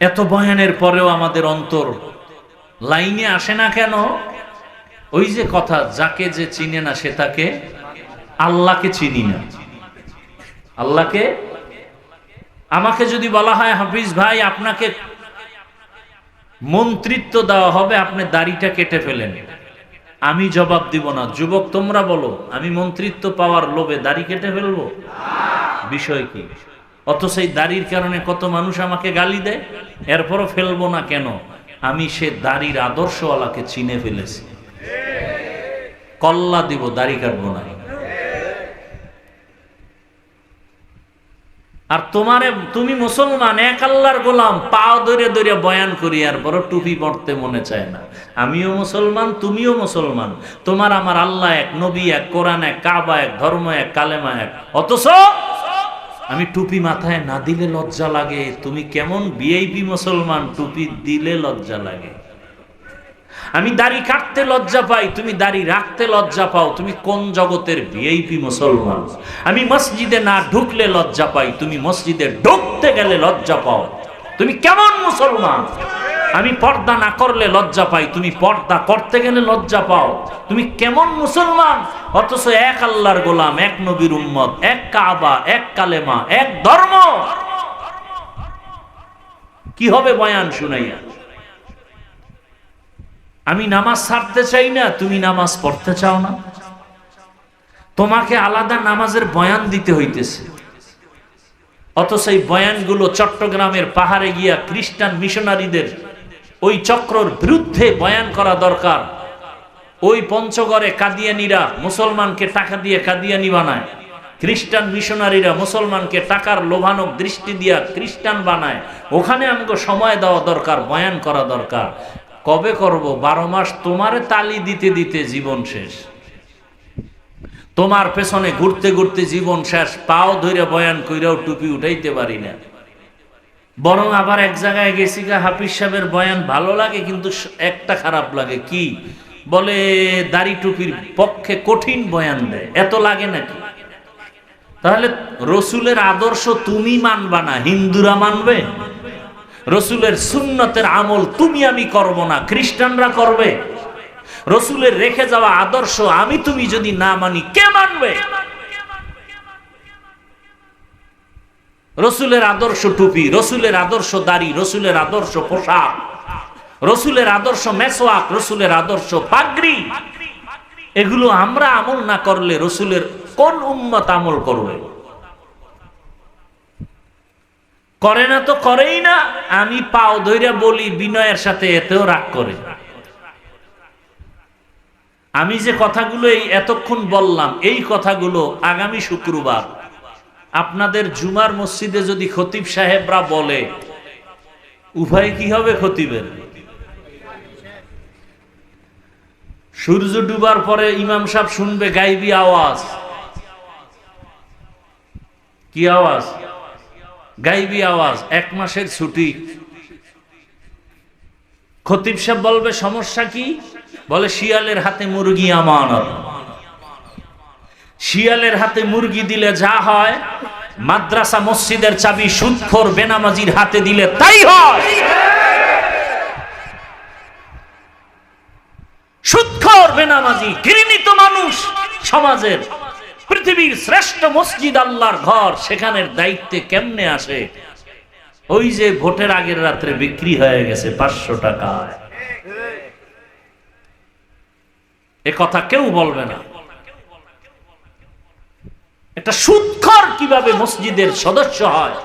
এত বয়ানের পরেও আমাদের অন্তর লাইনে আসে না কেন? ওই যে কথা, যাকে যে চিনে না সে তাকে, আল্লাহকে চিনি না। আল্লাহকে, আমাকে যদি বলা হয় হাফিজ ভাই আপনাকে মন্ত্রিত্ব দেওয়া হবে, আপনি দাড়িটা কেটে ফেলেন, আমি জবাব দিব না, যুবক তোমরা বলো, আমি মন্ত্রিত্ব পাওয়ার লোভে দাড়ি কেটে ফেলবো? বিষয় কি? অথচ এই দাড়ির কারণে কত মানুষ আমাকে গালি দেয়, এরপরও ফেলবো না কেন? আমি সে দাড়ির আদর্শওয়ালাকে চিনে ফেলেছি। কল্লা দিব, দাড়ি কাটবো না। আর তুমি মুসলমান, এক আল্লাহর গোলাম, পাও ধরে ধরে বয়ান করি আর বড় টুপি পড়তে মনে চায় না। আমিও মুসলমান, তুমিও মুসলমান, তোমার আমার আল্লাহ এক, নবী এক, কোরআন এক, কাবা এক, ধর্ম এক, কালেমা এক, অথচ আমি টুপি মাথায় না দিলে লজ্জা লাগে। তুমি কেমন ভিআইপি মুসলমান, টুপি দিলে লজ্জা লাগে। আমি দাড়ি কাটতে লজ্জা পাই, তুমি দাড়ি রাখতে লজ্জা পাও। তুমি কোন জগতের ভিআইপি মুসলমান? আমি মসজিদে না ঢুকলে লজ্জা পাই, তুমি মসজিদে ঢুকতে গেলে লজ্জা পাও। তুমি কেমন মুসলমান? আমি পর্দা না করলে লজ্জা পাই, তুমি পর্দা করতে গেলে লজ্জা পাও। তুমি কেমন মুসলমান? অথচ এক আল্লাহর গোলাম, এক নবীর উম্মত, এক কাবা, এক কালেমা, এক ধর্ম। কি হবে বয়ান শুনাইয়া? আমি নামাজ ছাড়তে চাই না, তুমি নামাজ পড়তে চাও না। তোমাকে আলাদা নামাজের বয়ান দিতে হইতেছে, অথচ এই বয়ানগুলো চট্টগ্রামের পাহাড়ে গিয়া খ্রিস্টান মিশনারিদের ওই চক্রর বিরুদ্ধে বয়ান করা দরকার। ওই পঞ্চগড়ে কাদিয়ানিরা মুসলমানকে টাকা দিয়ে কাদিয়ানি বানায়, খ্রিস্টান মিশনারিরা মুসলমানকে টাকার লোভানক দৃষ্টি দিয়া খ্রিস্টান বানায়। ওখানে আমাকে সময় দেওয়া দরকার, বয়ান করা দরকার। কবে করব? 12 মাস তোমারে তালি দিতে দিতে জীবন শেষ, তোমার পেছনে ঘুরতে ঘুরতে জীবন শেষ। পাও ধরে বয়ান কইরাও টুপি উঠাইতে পারি না। বরং আবার এক জায়গায় গেছি, হাফিজ সাহেবের বয়ান ভালো লাগে, কিন্তু একটা খারাপ লাগে। কি বলে? দাড়ি টুপির পক্ষে কঠিন বয়ান দেয়। এত লাগে নাকি? তাহলে রসুলের আদর্শ তুমি মানবা না, হিন্দুরা মানবে? রসুলের সুন্নতের আমল তুমি আমি করব না, খ্রিস্টানরা করবে? রসুলের রেখে যাওয়া আদর্শ আমি তুমি যদি না মানি, কে মানবে? রসুলের আদর্শ টুপি, রসুলের আদর্শ দাড়ি, রসুলের আদর্শ পোশাক, রসুলের আদর্শ মেসওয়াক, রসুলের আদর্শ পাগড়ি, এগুলো আমরা আমল না করলে রসুলের কোন উম্মত আমল করবে? করে না তো করেই না। আমি পাও ধইরা বলি বিনয়ের সাথে, এতেও রাগ করে। আমি যে কথাগুলো এই এতক্ষণ বললাম, এই কথাগুলো আগামী শুক্রবার আপনাদের জুমার মসজিদে যদি খতিব সাহেবরা বলে, উভয় কি হবে খতিবের? সূর্য ডুবার পরে ইমাম সাহেব শুনবে গাইবি আওয়াজ। কি আওয়াজ? গাইবি আওয়াজ। 1 মাসের ছুটি। খতিব সাহেব বলবে সমস্যা কি? বলে শিয়ালের হাতে মুরগি আমানত। শিয়ালের হাতে মুরগি দিলে যা হয়, মাদ্রাসা মসজিদের চাবি সুদখোর বেনামাজির হাতে দিলে তাই হয়। সুদখোর বেনামাজি ঘৃণিত মানুষ সমাজের, পৃথিবীর শ্রেষ্ঠ মসজিদ আল্লাহর ঘর, সেখানের দায়িত্বে কেমনে আসে? ওই যে ভোটের আগের রাত্রে বিক্রি হয়ে গেছে 500 টাকায়। এ কথা কেউ বলবে না। একটা সুদখোর কিভাবে মসজিদের সদস্য হয়?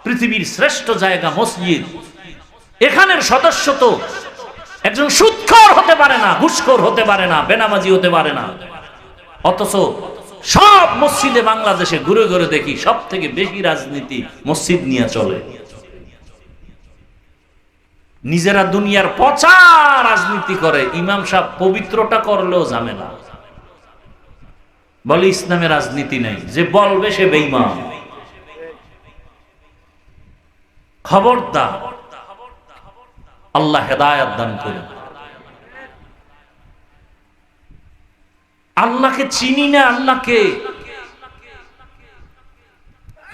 পৃথিবীর শ্রেষ্ঠ জায়গা মসজিদ, এখানের সদস্য তো একজন সুদখোর হতে পারে না, ঘুষখোর হতে পারে না, বেনামাজি হতে পারে না। অথচ সব মসজিদে বাংলাদেশে ঘুরে ঘুরে দেখি সব থেকে বেশি রাজনীতি মসজিদ নিয়ে চলে। নিজেরা দুনিয়ার পচা রাজনীতি করে, ইমাম সাহেব পবিত্রটা করলেও ঝামেলা। বলে ইসলামে রাজনীতি নাই, যে বলবে সে বেঈমান। খবরদার, আল্লাহ হেদায়েত দান করুন। আল্লাহকে চিনি না। আল্লাহকে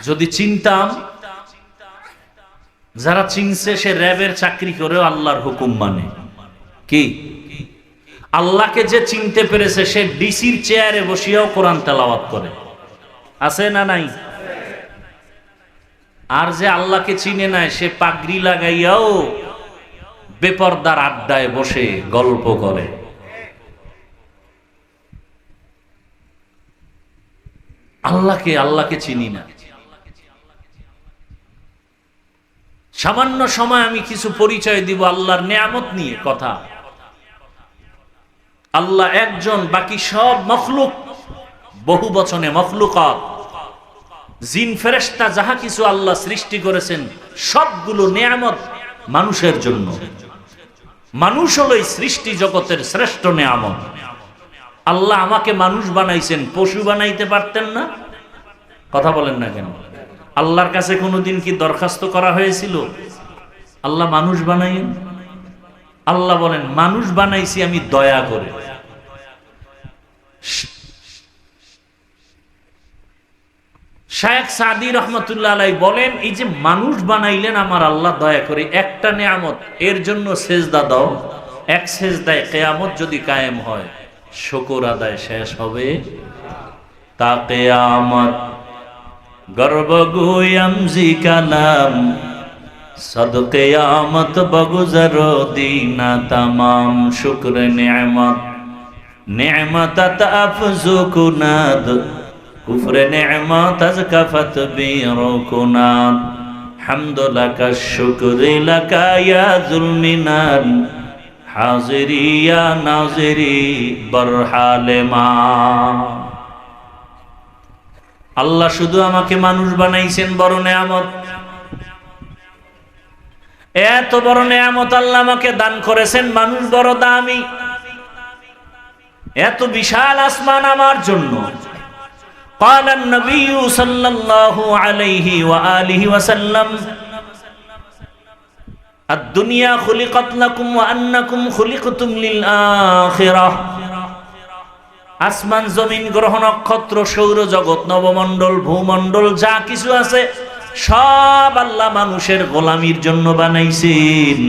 যদি চিনতাম, যারা চিনছে সে র্যাবের চাকরি করেও আল্লাহর হুকুম মানে। কি? আল্লাহকে যে চিনতে পেরেছে সে ডিসির চেয়ারে বসিয়াও কোরআন তেলাওয়াত করে। আছে না নাই? আর যে আল্লাহকে চিনে নাই সে পাগড়ি লাগাইয়াও বেপরদার আড্ডায় বসে গল্প করে। আল্লাহকে চিনি না। সামান্য সময় আমি কিছু পরিচয় দিব আল্লাহর নিয়ামত নিয়ে কথা। আল্লাহ একজন, বাকি সব মখলুক, বহু বচনে মখলুকাত। জিন ফেরেশতা যাহা কিছু আল্লাহ সৃষ্টি করেছেন সবগুলো নেয়ামত মানুষের জন্য। মানুষ হলো এই সৃষ্টি জগতের শ্রেষ্ঠ নেয়ামত। আল্লাহ আমাকে মানুষ বানাইছেন, পশু বানাইতে পারতেন না? কথা বলেন না কেন? আল্লাহর কাছে কোনোদিন কি দরখাস্ত করা হয়েছিল আল্লাহ মানুষ বানাইন? আল্লাহ বলেন মানুষ বানাইছি আমি দয়া করে। শায়েখ সাদি রহমতুল্লাহ আলাইহি বলেন এই যে মানুষ বানাইলেন আমার আল্লাহ দয়া করে, একটা নেয়ামত, এর জন্য সেজদা দাও। এক সেজদায় কিয়ামত যদি কায়েম হয়, শুকর আদায় শেষ হবে তা কিয়ামত। গর্ব গুয়াম জি কালাম সদ কিয়ামত বগুজর দিনা তামাম শুকর নেয়ামত নেয়ামতাত আফজু কুনাদ কুফর নেয়ামত আজ কাফাত বিরকুনাদ হামদু লাকা শুকরি লাকা ইয়া যুলমিনান হাজিরি ইয়া নাজিরি বরহালে মা। আল্লাহ শুধু আমাকে মানুষ বানাইছেন, বড় নেয়ামত। এত বড় নেয়ামত আল্লাহ আমাকে দান করেছেন, মানুষ বড় দামি। এত বিশাল আসমান আমার জন্য। قال النبي صلى الله عليه وآله وسلم الدنيا خلقت لكم وأنكم خلقتم للآخرة। আসমান জমিন গ্রহ নক্ষত্র সৌর জগৎ নবমণ্ডল ভূমণ্ডল যা কিছু আছে সব আল্লাহ মানুষের গোলামির জন্য বানাইছেন।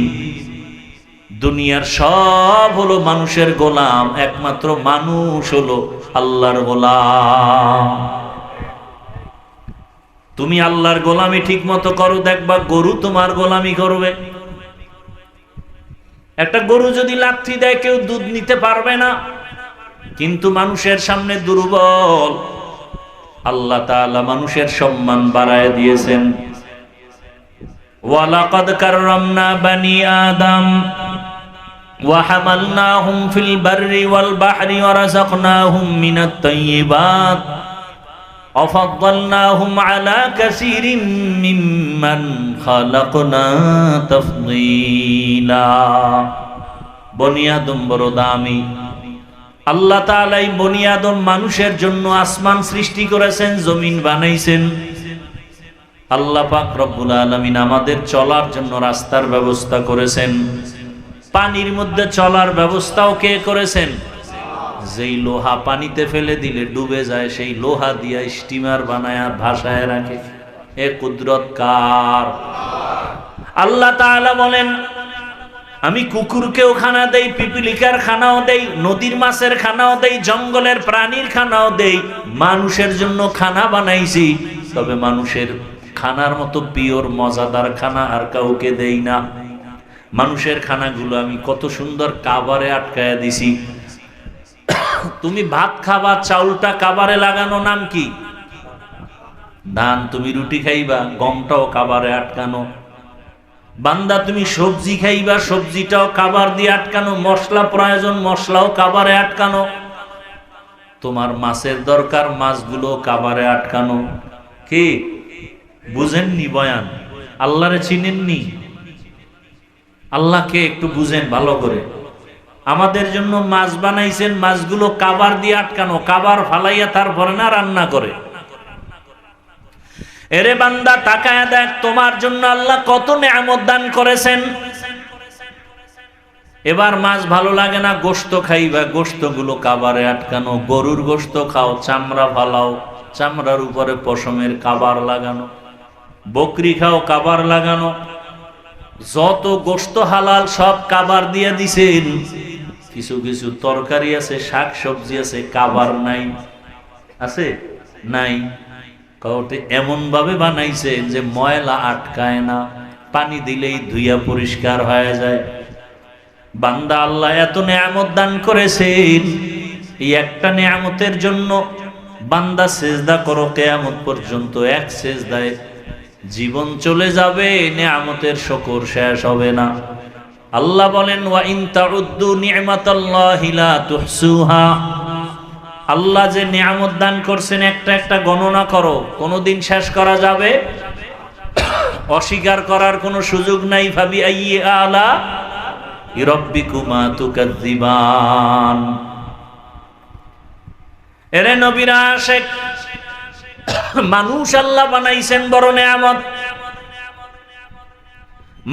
দুনিয়ার সব হলো মানুষের গোলাম, একমাত্র মানুষ হলো আল্লাহর গোলাম। তুমি আল্লাহর গোলামি ঠিক মতো করো, দেখবা গরু তোমার গোলামি করবে। একটা গরু যদি লাথি দেয় কেউ দুধ নিতে পারবে না, কিন্তু মানুষের সামনে দুর্বল। আল্লাহ তাআলা মানুষের সম্মান বাড়ায় দিয়েছেন। ওয়ালাকাদ কাররামনা বানি আদম ওয়া হামালনাহুম ফিল বাররি ওয়াল বাহরি ওয়া রাযাকনাহুম মিনাত তাইয়্যিবাত ওয়া ফাদ্দালনাহুম আলা কাসীরিম মিম্মান খালাকনা তাফদীলা। বনি আদম বড় দামি। আল্লাহ তাআলা এই বনি আদম মানুষের জন্য আসমান সৃষ্টি করেছেন, জমিন বানাইছেন। আল্লাহ পাক রব্বুল আলামিন আমাদের চলার জন্য রাস্তার ব্যবস্থা করেছেন। পানির মধ্যে চলার ব্যবস্থাও কে করেছেন? যেই লোহা পানিতে ফেলে দিলে ডুবে যায়, সেই লোহা দিয়া স্টিমার বানায় ভাসায় রাখে। এ কুদরত কার? আল্লাহ তাআলা বলেন আমি কুকুরকেও খানা দেই, পিপিলিকার খানাও দেই, নদীর মাছের খানাও দেই, জঙ্গলের প্রাণীর খানাও দেই। মানুষের জন্য খানা বানাইছি, তবে মানুষের খানার মতো পিওর মজাদার খানা আর কাউকে দেই না। মানুষের খানাগুলো আমি কত সুন্দর কাবারে আটকায়া দিছি। তুমি ভাত খাবা, চাউলটা কাবারে লাগানো, নাম কি? ধান। তুমি রুটি খাইবা, গমটাও কাবারে আটকানো। বান্দা তুমি সবজি খাইবা, সবজিটাও কাবার দিয়ে আটকানো। মশলা প্রয়োজন, মশলাও কাবারে আটকানো। তোমার মাছের দরকার, মাছগুলো কাবারে আটকানো। কি বুঝেননি বয়ান? আল্লাহরে চিনেননি? আল্লাহকে একটু বুঝেন ভালো করে। আমাদের জন্য মাছ বানাইছেন, মাছগুলো কাবার দিয়ে আটকানো। কাবার ফালাইয়া তারপরে না রান্না করে। এরে বান্দা তাকায়া দেখ, তোমার জন্য আল্লাহ কত নেয়ামত দান করেছেন। এবার মাছ ভালো লাগে না, গোশত খাইবা, গোশতগুলো কাবারে আটকানো। গরুর গোশত খাও, চামড়া ফালাও, চামড়ার উপরে পশমের কাবার লাগানো। বকরি খাও, কাবার লাগানো। যত গোশত হালাল সব কাবার দিয়ে দিছেন। কিছু কিছু তরকারি আছে, শাক সবজি আছে, কাবার নাই। আছে? নাই। এমন ভাবে বানাইছে যে ময়লা আটকায় না, পানি দিলেই ধুইয়া পরিষ্কার হয়ে যায়। বান্দা আল্লাহ এত নেয়ামত দান করেছেন, এই একটা নেয়ামতের জন্য বান্দা সেজদা করো কিয়ামত পর্যন্ত। এক সেজদায় জীবন চলে যাবে, নেয়ামতের শুকর শেষ হবে না। আল্লাহ বলেন ওয়া ইন তাউদ্দু নি'মাতাল্লাহি লা তুহসুহা। আল্লাহ যে নিয়ামত দান করছেন একটা একটা গণনা করো, কোনোদিন শেষ করা যাবে? অস্বীকার করার কোনো সুযোগ নাই। ভাবি আইয়ি আলা রাব্বিকুমা তুকাজ্জিবান। এরে নবীরা আশিক, মানুষ আল্লাহ বানাইছেন বড় নিয়ামত।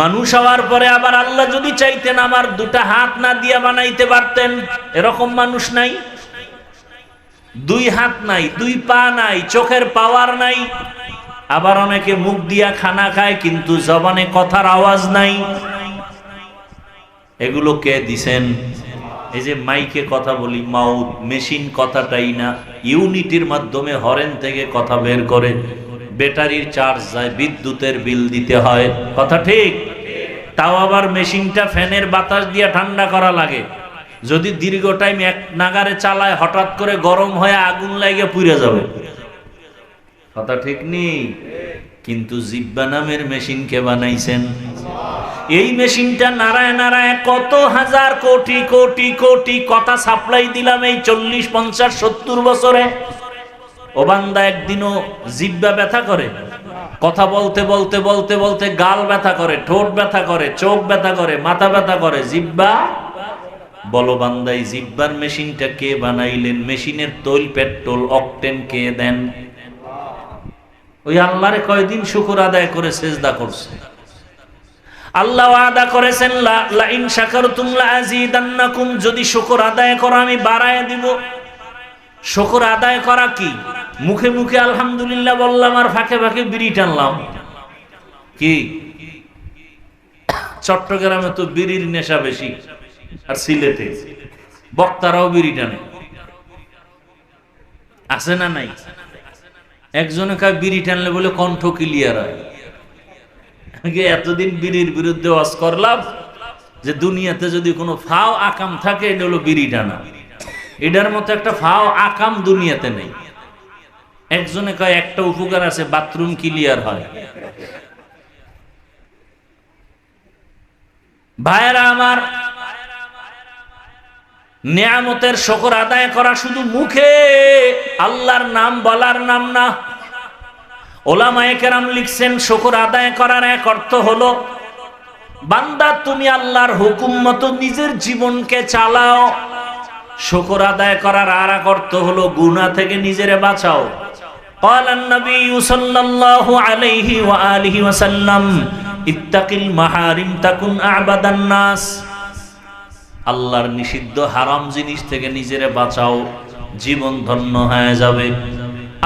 মানুষ হওয়ার পরে আবার আল্লাহ যদি চাইতেন আমার দুটা হাত না দিয়া বানাইতে পারতেন। এরকম মানুষ নাই। দুই হাত নাই, দুই পা নাই, চোখের পাওয়ার নাই। আবার অনেকে মুখ দিয়া খানা খায় কিন্তু জবানে কথার আওয়াজ নাই। এগুলো কে দিছেন? এই যে মাইকে কথা বলি, মাউথ মেশিন কথাটাই না, ইউনিটির মাধ্যমে হরেন থেকে কথা বের করে, ব্যাটারির চার্জ যায়, বিদ্যুতের বিল দিতে হয়, কথা ঠিক? তাও আবার মেশিনটা ফ্যানের বাতাস দিয়ে ঠান্ডা করা লাগে। যদি দীর্ঘ টাইম এক নাগারে চালায় হঠাৎ করে গরম হয়ে আগুন লাগে পুড়ে যাবে, কথা ঠিক নেই? কিন্তু জিব্বা নামের মেশিন কে বানাইছেন? এই মেশিনটা নাড়ায় নাড়ায় কত হাজার কোটি কোটি কোটি কথা সাপ্লাই দিলাম এই 40, 50, 70 বছরে। ও বান্দা একদিনও জিব্বা ব্যথা করে? কথা বলতে বলতে বলতে বলতে গাল ব্যথা করে, ঠোঁট ব্যথা করে, চোখ ব্যথা করে, মাথা ব্যথা করে, জিব্বা? বলো বান্দা, এই জিব্বার মেশিনটা কে বানাইলেন? মেশিনের তৈল, পেট্রোল, অকটেন কে দেন? ওই আল্লাহরে কয়দিন শুকর আদায় করে সেজদা করছে। আল্লাহ ওয়াদা করেছেন লা ইন শাকারতুম লা আযীদান্নাকুম, যদি শুকর আদায় করো আমি বাড়ায় দিব। শুকর আদায় করা কি? মুখে মুখে আলহামদুলিল্লাহ বললাম আর ফাঁকে ফাঁকে বিড়ি টানলাম কি? চট্টগ্রামে তো বিড়ির নেশা বেশি, আর সিলেটে বক্তারাও বিড়ি টানে, আছে না নাই? একজনে কয় বিড়ি টানলে বলে কণ্ঠ ক্লিয়ার হয়। এতদিন বিড়ির বিরুদ্ধে ওয়াজ করলাম যে দুনিয়াতে যদি কোনো ফাও আকাম থাকে এটা হলো বিড়ি টানা। এটার মতো একটা ফাও আকাম দুনিয়াতে নেই। একজনে কয় একটা উপকার আছে, বাথরুম ক্লিয়ার হয়। ভাইয়েরা আমার, নিয়ামতের শুকর আদায় করা শুধু মুখে, আল্লাহর নাম বলার নাম না। ওলামায়ে কেরাম লিখছেন শুকর আদায় করার এক অর্থ হলো, বান্দা তুমি আল্লাহর হুকুম মতো নিজের জীবনকে চালাও। শুকর আদায় করার আর এক অর্থ হলো গুনাহ থেকে নিজেরে বাঁচাও। ক্বালান নবী সাল্লাল্লাহু আলাইহি ওয়া আলিহি ওয়াসাল্লাম ইত্তাকিল মাহারিম তাকুন আ'বাদান নাস। আল্লাহর নিষিদ্ধ হারাম জিনিস থেকে নিজেরে বাঁচাও, জীবন ধন্য হয়ে যাবে।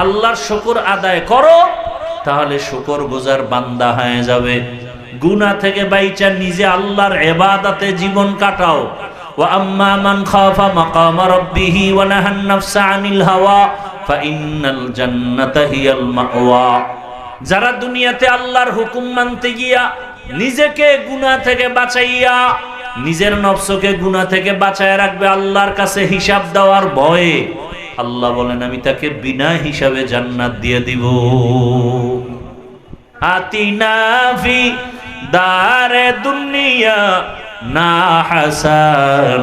আল্লাহর শুকর আদায় করো, তাহলে শুকর গুজার বান্দা হয়ে যাবে। গুনাহ থেকে বাইচা নিজে আল্লাহর ইবাদতে জীবন কাটাও। ওয়া আম্মা মান খাফা মাকাম রাব্বিহি ওয়া নাহান নাফসা আনিল হাওয়া ফাইন্নাল জান্নাতা হিয়াল মাওয়া। যারা দুনিয়াতে আল্লাহর হুকুম মানতে গিয়া নিজেকে গুনাহ থেকে বাঁচাইয়া, নিজের নফসকে গুনাহ থেকে বাঁচায় রাখবে আল্লাহর কাছে হিসাব দেওয়ার ভয়ে, আল্লাহ বলেন আমি তাকে বিনা হিসাবে জান্নাত দিয়ে দিব। আতিনা ফি দারে দুনিয়া না হাসান,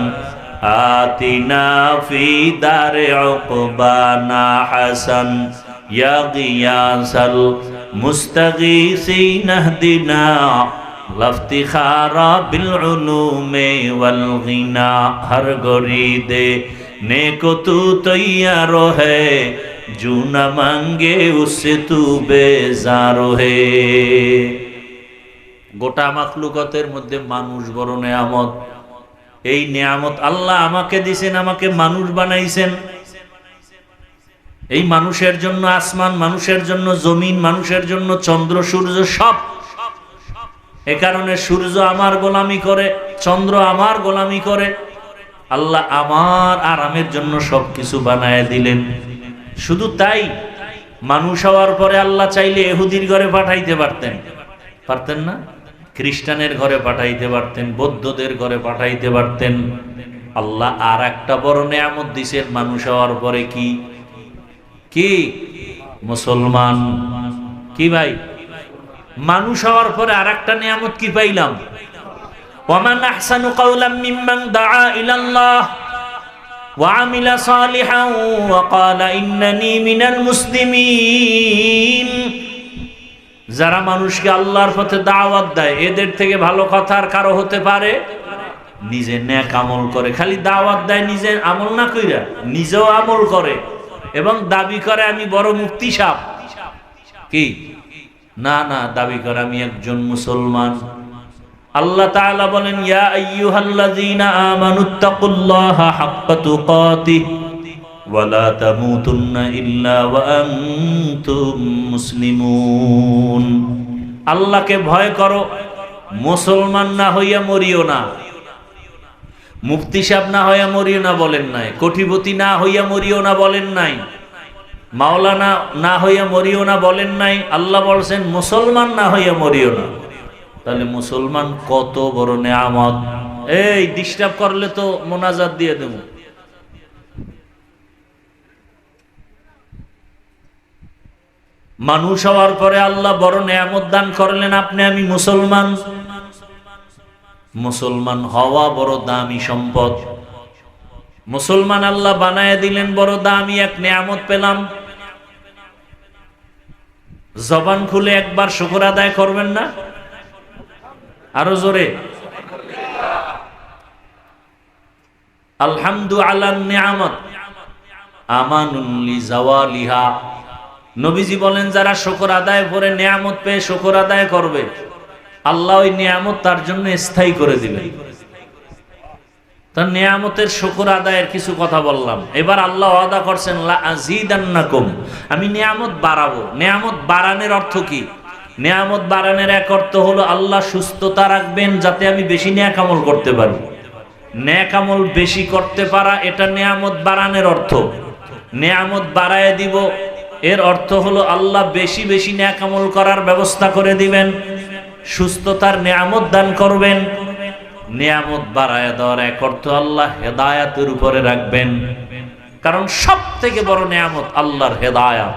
আতিনা ফি দারে উকবা না হাসান, ইয়া গিয়াসাল মুস্তাগীসিন ইহদিনা লফতিখারা বিল উলুমে ওয়াল গিনা। হর গরিদে नेको तू तैयार है, जो न मांगे उससे तू बेजार है। গোটা মাখলুকাতের মধ্যে মানুষ বড় নিয়ামত। এই নিয়ামত আল্লাহ আমাকে দিয়েছেন, আমাকে মানুষ বানাইছেন। এই মানুষের জন্য আসমান, মানুষের জন্য জমিন, মানুষের জন্য চন্দ্র সূর্য সব। এ কারণে সূর্য আমার গোলামি করে, চন্দ্র আমার গোলামি করে। আল্লাহ আমার আরামের জন্য সবকিছু বানায় দিলেন। শুধু তাই, মানুষ হওয়ার পরে আল্লাহ চাইলে ইহুদির ঘরে পাঠাইতে পারতেন, পারতেন না? খ্রিস্টানের ঘরে পাঠাইতে পারতেন, বৌদ্ধদের ঘরে পাঠাইতে পারতেন। আল্লাহ আর একটা বড় নিয়ামত দিয়েছেন মানুষ হওয়ার পরে। কি কি? মুসলমান। কি ভাই? মানুষ হওয়ার পরে আর একটা নিয়ামত কি পাইলাম? ওয়ামান আহসানু কাওলাম মিম্মান দাআ ইলাল্লাহ। وعمل صالحا وقال إنني من المسلمين। যারা মানুষকে আল্লাহর পথে দাওয়াত দেয়, এদের থেকে ভালো কথা আর কারো হতে পারে? নিজে নেক আমল করে, খালি দাওয়াত দেয়, নিজে আমল না কইরা নিজেও আমল করে এবং দাবি করে আমি বড় মুফতি সাহেব। কি না না, দাবি করে আমি একজন মুসলমান। আল্লাহ তাআলা বলেন, ইয়া আইয়ুহাল্লাযীনা আমানুত্তাকুল্লাহা হাক্কা তুকাতিহি ওয়া লা তামুতুন্না ইল্লা ওয়া আনতুম মুসলিমুন। আল্লাহকে ভয় করো, মুসলমান না হইয়া মরিও না। মুফতি সাহেব না হইয়া মরিও না বলেন নাই, কোটিপতি না হইয়া মরিও না বলেন নাই, মাওলানা না হইয়া মরিও না বলেন নাই। আল্লাহ বলছেন মুসলমান না হইয়া মরিও না। তাহলে মুসলমান কত বড় নেয়ামত। এই ডিস্টার্ব করলে তো মোনাজাত দিয়ে দেব। মানুষ হওয়ার পরে আল্লাহ বড় নেয়ামত দান করলেন, আপনি আমি মুসলমান। মুসলমান হওয়া বড় দামি সম্পদ। মুসলমান আল্লাহ বানায় দিলেন, বড় দামি এক নেয়ামত পেলাম। জবান খুলে একবার শুকর আদায় করবেন না? আরো জোরে আলহামদু আলান নিয়ামত আমানুন লিজাওয়ালিহা। নবীজি বলেন, যারা শুকর আদায় করে নিয়ামত পেয়ে শুকর আদায় করবে, আল্লাহ ওই নিয়ামত তার জন্য স্থায়ী করে দিবেন। তার নিয়ামতের শুকর আদায়ের কিছু কথা বললাম। এবার আল্লাহ ওয়াদা করছেন, লা আযীদান্নাকুম, আমি নিয়ামত বাড়াবো। নিয়ামত বাড়ানোর অর্থ কি? নিয়ামত বাড়ানোর এক অর্থ হলো আল্লাহ সুস্থতা রাখবেন যাতে আমি বেশি নেক আমল করতে পারি। নেক আমল বেশি করতে পারা, এটা নিয়ামত বাড়ানোর অর্থ। নিয়ামত বাড়ায় দিব এর অর্থ হলো আল্লাহ বেশি বেশি নেক আমল করার ব্যবস্থা করে দিবেন, সুস্থতার নিয়ামত দান করবেন। নিয়ামত বাড়ায় দেওয়ার এক অর্থ আল্লাহ হেদায়াতের উপরে রাখবেন, কারণ সব থেকে বড় নিয়ামত আল্লাহর হেদায়াত।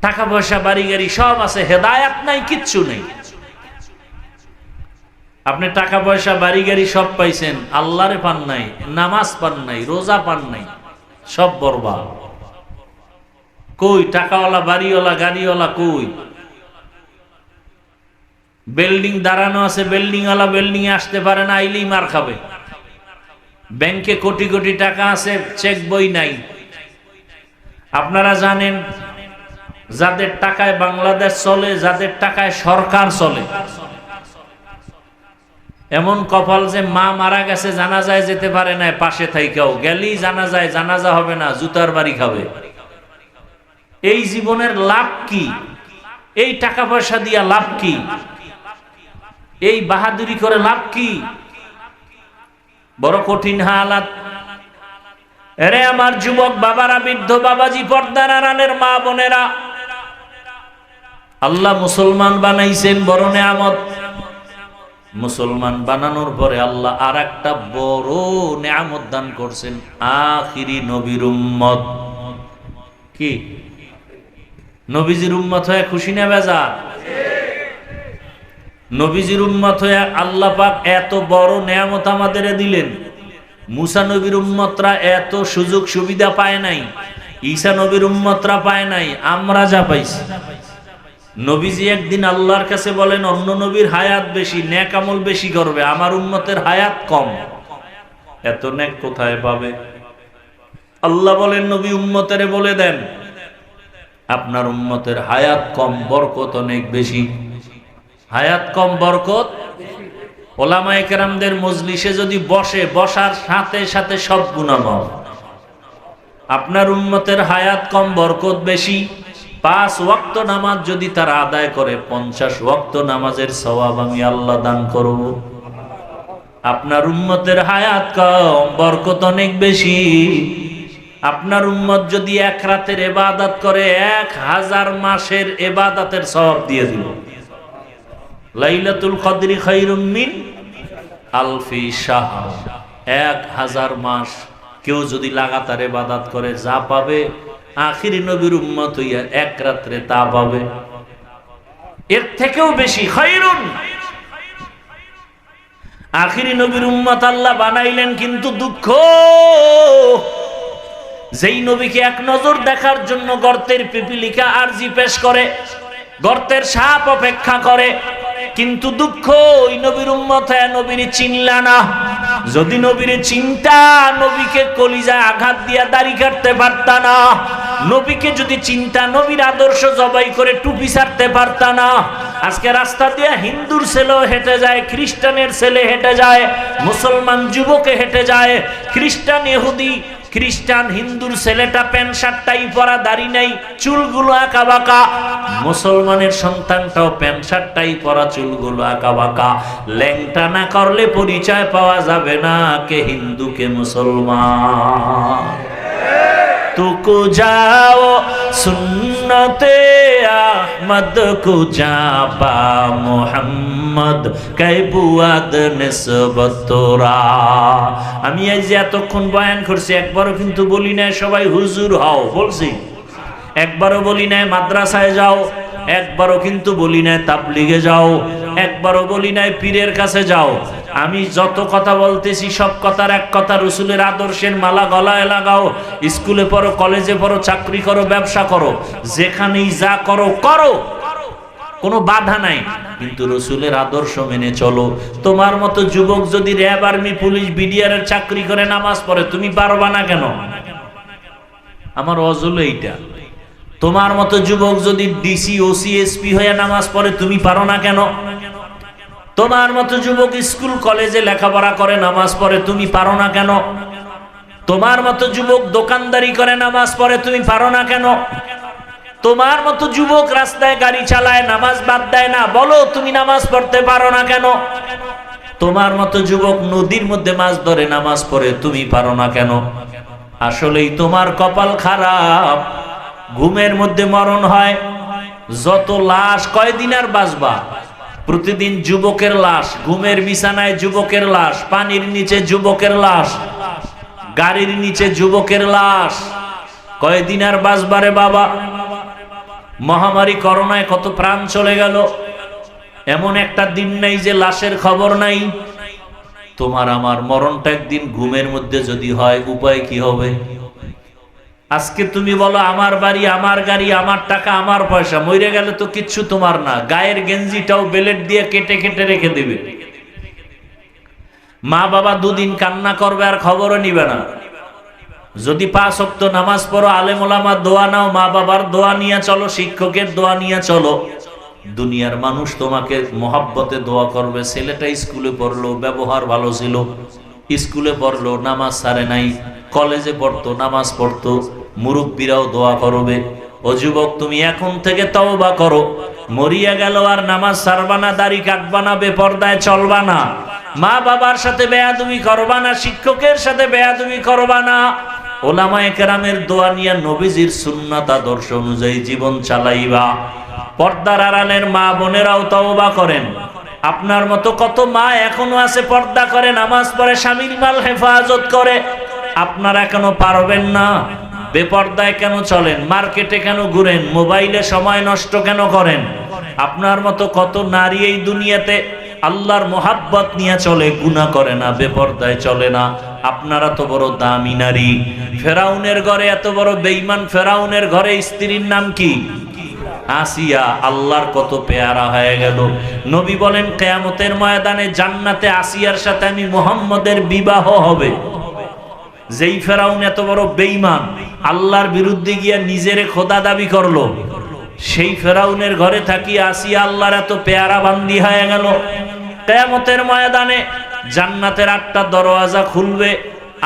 টাকা পয়সা বাড়ি গাড়ি সব আছে, হেদায়াত নাই, কিচ্ছু নেই। আপনি টাকা পয়সা বাড়ি গাড়ি সব পাইছেন, আল্লাহরে পান নাই, নামাজ পান নাই, রোজা পান নাই, সব বরবাদ। কই টাকাওয়ালা, বাড়িওয়ালা, গাড়িওয়ালা কই? বিল্ডিং দাঁড়ানো আছে, বিল্ডিং ওয়ালা বিল্ডিং এ আসতে পারে না, আইলেই মার খাবে। ব্যাংকে কোটি কোটি টাকা আছে, চেক বই নাই। আপনারা জানেন, যাদের টাকায় বাংলাদেশ চলে, যাদের টাকায় সরকার চলে, এমন কপাল যে মা মারা গেছে, জানাজায় যেতে পারে না, পাশে থাইকাও গেলেই জানাজায় জানাজা হবে না, জুতার বাড়ি খাবে। এই জীবনের লাভ কি? এই টাকা পয়সা দিয়া লাভ কি? এই বাহাদুরি করে লাভ কি? বড় কঠিন হালাত। এরে আমার যুবক বাবারা, বৃদ্ধ বাবাজি, পর্দার আড়ালের মা বোনেরা, আল্লাহ মুসলমান বানাইছেন, বড় নেয়ামত। মুসলমান বানানোর পরে আল্লাহ আর একটা বড় নেয়ামত দান করছেন, আখিরি নবীর উম্মত। কি নবীজির উম্মত হয়ে খুশি না বেজার? নবীজির উম্মত হয়ে আল্লাহ পাক এত বড় নেয়ামত আমাদের দিলেন। মুসা নবীর উম্মতরা এত সুযোগ সুবিধা পায় নাই, ঈসা নবীর উম্মতরা পায় নাই, আমরা যা পাইছি। নবীজি একদিন আল্লাহর কাছে বলেন, অন্য নবীর হায়াত বেশি, নেক আমল বেশি করবে, আমার উম্মতের হায়াত কম। এত নেক কোথায় পাবে? আল্লাহ বলেন, নবী উম্মতেরে বলে দেন, আপনার উম্মতের হায়াত কম, বরকত অনেক বেশি। হায়াত কম, বরকত। ওলামায়ে কেরামদের মজলিসে যদি বসে, বসার সাথে সাথে সব গুনাহ মাফ। আপনার উম্মতের হায়াত কম, বরকত বেশি। 5 ওয়াক্ত নামাজ যদি তারা আদায় করে, 50 ওয়াক্ত নামাজের সওয়াব আমি আল্লাহ দান করব। আপনার উম্মতের হায়াত কম, বরকত অনেক বেশি। আপনার উম্মত যদি এক রাতের ইবাদত করে, 1000 মাসের ইবাদতের সওয়াব দিয়ে দিল। লাইলাতুল কদরি খায়রুম মিন আলফি শাহর। 1000 মাস কেউ যদি লাগাতার ইবাদত করে, যা পাবে আখিরি নবীর উম্মত হইয়া এক রাত্রে তা পাবে, এর থেকেও বেশি। খায়রুন আখিরি নবীর উম্মত আল্লাহ বানাইলেন, কিন্তু দুঃখ, যেই নবীকে এক নজর দেখার জন্য গর্তের পিপিলিকা আরজি পেশ করে, গর্তের সাপ অপেক্ষা করে, কিন্তু দুঃখ, ওই নবীর উম্মত নবীর চিনলা না। যদি নবীর চিন্তা, নবীকে কলিজায় আঘাত দিয়া দাড়ি কাটতে পারতা না। নবীকে যদি চিন্তা, নবীর আদর্শ জবাই করে টুপি ছাড়তে পারতা না। আজকে রাস্তা দিয়ে হিন্দুর ছেলে হেঁটে যায়, খ্রিস্টানের ছেলে হেঁটে যায়, মুসলমান যুবকে হেঁটে যায়, খ্রিস্টান ইহুদি, খ্রিস্টান হিন্দুর ছেলেটা প্যান্ট শার্টটাই পরা, দাড়ি নাই, চুলগুলো আঁকা বাঁকা। মুসলমানের সন্তানটাও প্যান্ট শার্টটাই পরা, চুলগুলো আঁকা বাঁকা। ল্যাংটা না করলে পরিচয় পাওয়া যাবে না কে হিন্দু কে মুসলমান। तुको जाओ सुन्नते अहमद को जापा मोहम्मद कैबुआद निस्बत तोरा। আমি এই যে এতক্ষণ বয়ান করছি, একবারও কিন্তু বলি না সবাই হুজুর হও, বলছি। একবারও বলি না মাদ্রাসায় যাও, একবারও কিন্তু বলি না তাবলিগে যাও, একবারও বলি না পীরের কাছে যাও। আমি যত কথা বলতেছি সব কথার এক কথা, রসুলের আদর্শের মালা গলায় লাগাও। স্কুলে পড়ো, কলেজে পড়ো, চাকরি করো, ব্যবসা করো, যেখানেই যা করো করো, কোনো বাধা নাই, কিন্তু রসুলের আদর্শ মেনে চলো। তোমার মতো যুবক যদি র্যাব, আর্মি, পুলিশ, বিডিআর এর চাকরি করে নামাজ পড়ে, তুমি পারবা না কেন? আমার অজল এইটা। তোমার মতো যুবক যদি ডিসি, ওসি, এসপি হয়ে নামাজ পড়ে, তুমি পারো না কেন? তোমার মতো যুবক স্কুল কলেজে লেখাপড়া করে নামাজ পড়ে, তুমি পারো না কেন? তোমার মতো যুবক দোকানদারি করে নামাজ পড়ে, তুমি পারো না কেন? তোমার মতো যুবক রাস্তায় গাড়ি চালায়, নামাজ বাদ দেয় না, বলো তুমি নামাজ পড়তে পারো না কেন? তোমার মতো যুবক নদীর মধ্যে মাছ ধরে নামাজ পড়ে, তুমি পারো না কেন? আসলেই তোমার কপাল খারাপ। ঘুমের মধ্যে মরণ হয়, যত লাশ, কয়দিন আর বাঁচবা? প্রতিদিন যুবকের লাশ, ঘুমের বিছানায় যুবকের লাশ, পানির নিচে যুবকের লাশ, গাড়ির নিচে যুবকের লাশ, কয়দিন আর বাঁচবারে বাবা? মহামারী করোনায় কত প্রাণ চলে গেল, এমন একটা দিন নাই যে লাশের খবর নাই। তোমার আমার মরণটা একদিন ঘুমের মধ্যে যদি হয়, উপায় কি হবে? আজকে তুমি বলো আমার বাড়ি, আমার গাড়ি, আমার টাকা, আমার পয়সা, মরে গেলে তো কিচ্ছু তোমার না। গায়ের গেঞ্জিটাও বেলেট দিয়ে কেটে কেটে রেখে দেবে। মা বাবা দুদিন কান্না করবে আর খবরও নিবে না। যদি 5 ওয়াক্ত নামাজ পড়ো, আলেম ওলামার দোয়া নাও, মা বাবার দোয়া নিয়ে চলো, শিক্ষকের দোয়া নিয়ে চলো, দুনিয়ার মানুষ তোমাকে মহাব্বতে দোয়া করবে। ছেলেটা স্কুলে পড়লো, ব্যবহার ভালো ছিল, স্কুলে পড়লো, নামাজ ছাড়ে নাই, কলেজে পড়তো, নামাজ পড়তো, মুরব্বীরাও দোয়া করবে। ও যুবক, তুমি এখন থেকে তওবা করো। মরিয়া গেল আর নামাজ ছাড়বা না, দাড়ি কাটবা না, বেপরদায় চলবা না, মা বাবার সাথে বেয়াদবি করবা না, শিক্ষকের সাথে বেয়াদবি করবা না। ওলামায়ে কেরামের দোয়া নিয়ে নবীজির সুন্নাত আদর্শ অনুযায়ী জীবন চালাইবা। পর্দার আড়ালের মা বোনেরাও তওবা করেন। আপনার মতো কত মা এখনো আছে, পর্দা করে, নামাজ পড়ে, স্বামীর মাল হেফাজত করে। আপনারা কেন পারবেন না? বেপর্দায় কেন চলেন? মার্কেটে কেন ঘুরেন? মোবাইলে সময় নষ্ট কেন করেন? আপনার মতো কত নারী এই দুনিয়াতে আল্লাহর মোহাব্বত নিয়ে চলে, গুনাহ করে না, বেপর্দায় চলে না। আপনারা তো বড় দামি নারী। ফেরাউনের ঘরে এত বড় বেঈমান, ফেরাউনের ঘরে স্ত্রীর নাম কি? আসিয়া। আল্লাহর কত পেয়ারা হয়ে গেল। নবী বলেন কিয়ামতের ময়দানে জান্নাতে আসিয়ার সাথে আমি মুহাম্মদের বিবাহ হবে। যেই ফেরাউন এত বড় বেঈমান, আল্লাহর বিরুদ্ধে গিয়া নিজেরে খোদা দাবি করলো, সেই ফেরাউনের ঘরে থাকি আসিয়া আল্লাহর এত পেয়ারা বান্দি হয়ে গেল। কিয়ামতের ময়দানে জান্নাতের 8টা দরওয়াজা খুলবে,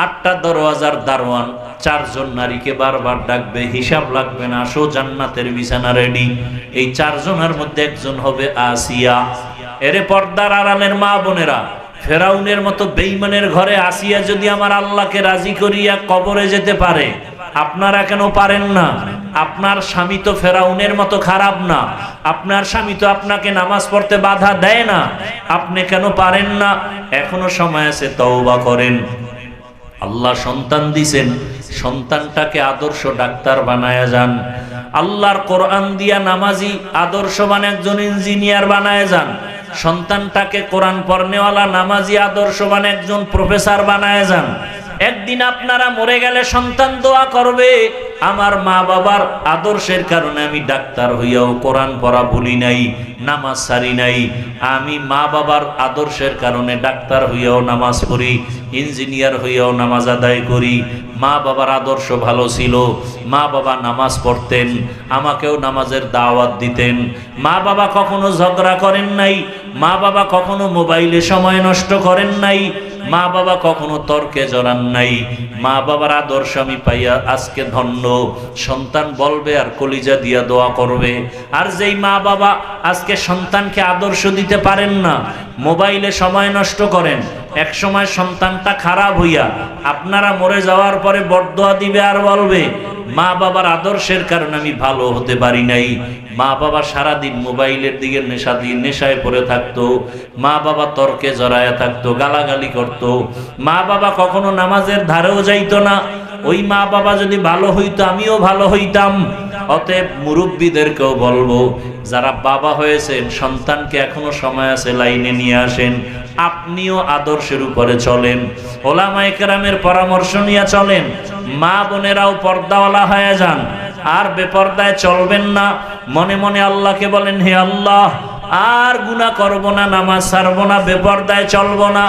8টা দরওয়াজার দারোয়ান 4 জন নারীকে বারবার ডাকবে, হিসাব লাগবে না, আসো জান্নাতের বিছানা রেডি। এই 4 জনের মধ্যে একজন হবে আসিয়া। এরে পর্দার আড়ালের মা বোনেরা, ফেরাউনের মতো বেঈমানের ঘরে আসিয়া যদি আমার আল্লাহকে রাজি করিয়া কবরে যেতে পারে, আপনারা কেন পারেন না? আপনার স্বামী তো ফেরাউনের মতো খারাপ না, আপনার স্বামী তো আপনাকে নামাজ পড়তে বাধা দেয় না, আপনি কেন পারেন না? এখনো সময় আছে, তওবা করেন। আল্লাহ সন্তান দিছেন, সন্তানটাকে আদর্শ ডাক্তার বানায়া যান। আল্লাহর কোরআন দিয়া নামাজি, আদর্শবান একজন ইঞ্জিনিয়ার বানায়া যান। সন্তানটাকে কোরআন পড়নেওয়ালা নামাজি আদর্শবান একজন প্রফেসর বানায় যান। একদিন আপনারা মরে গেলে সন্তান দোয়া করবে, আমার মা বাবার আদর্শের কারণে আমি ডাক্তার হইয়াও কোরআন পড়া ভুলি নাই, নামাজ সারি নাই। আমি মা বাবার আদর্শের কারণে ডাক্তার হইয়াও নামাজ পড়ি, ইঞ্জিনিয়ার হইয়াও নামাজ আদায় করি। মা বাবার আদর্শ ভালো ছিল, মা বাবা নামাজ পড়তেন, আমাকেও নামাজের দাওয়াত দিতেন। মা বাবা কখনো ঝগড়া করেন নাই, মা বাবা কখনো মোবাইলে সময় নষ্ট করেন নাই, মা বাবা কখনো তর্কে জড়ান নাই। মা বাবার আদর্শ আমি পাইয়া আজকে ধন্য। সন্তান বলবে আর কলিজা দিয়া দোয়া করবে। আর যেই মা বাবা আজকে সন্তানকে আদর্শ দিতে পারেন না, মোবাইলে সময় নষ্ট করেন, এক সময় সন্তানটা খারাপ হইয়া আপনারা মরে যাওয়ার পরে বরদোয়া দিবে আর বলবে মা বাবার আদর্শের কারণে আমি ভালো হতে পারি নাই। মা বাবা সারাদিন মোবাইলের দিকে নেশায় পড়ে থাকতো, মা বাবা তর্কে জড়ায়া থাকতো, গালাগালি করতো, মা বাবা কখনো নামাজের ধারেও যাইতো না। ওই মা বাবা যদি ভালো হইতো আমিও ভালো হইতাম। অতএব মুরব্বীদেরকেও বলবো, যারা বাবা হয়েছেন সন্তানকে এখনো সময় আছে লাইনে নিয়ে আসেন, আপনিও আদর্শের উপরে চলেন, ওলামায়ে কেরামের পরামর্শ নিয়ে চলেন। মা বোনেরাও পর্দাওয়ালা হয়ে যান, আর বেপর্দায় চলবেন না। মনে মনে আল্লাহকে বলেন, হে আল্লাহ আর গুনাহ করব না, নামাজ ছাড়বো না, বেপর্দায় চলবো না।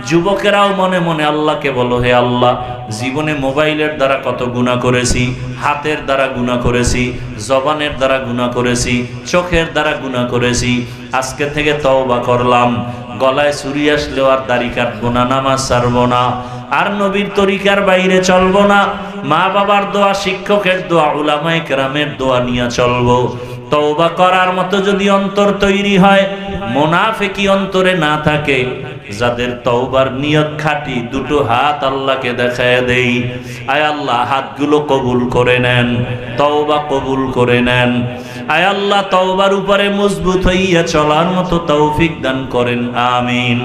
যুবকেরাও মনে মনে আল্লাহকে বলো, হে আল্লাহ জীবনে মোবাইলের দ্বারা কত গুনাহ করেছি, হাতের দ্বারা গুনাহ করেছি, জবানের দ্বারা গুনাহ করেছি, চোখের দ্বারা গুনাহ করেছি। আজকে থেকে তওবা করলাম, গলায় ছুরি আসলেও আর দাড়ি কাটবো না, নামাজ ছাড়বো না, আর নবীর তরিকার বাইরে চলবো না। মা বাবার দোয়া, শিক্ষকের দোয়া, উলামায়ে কেরামের দোয়া নিয়ে চলবো। তওবা করার মতো যদি অন্তর তৈরি হয়, মুনাফিকি অন্তরে না থাকে, যাদের তওবার নিয়ত খাঁটি, দুটো হাত আল্লাহকে দেখায় দেই, আয় আল্লাহ হাতগুলো কবুল করে নেন, তওবা কবুল করে নেন। আয় আল্লাহ তওবার উপরে মজবুত হইয়া চলার মতো তৌফিক দান করেন, আমিন।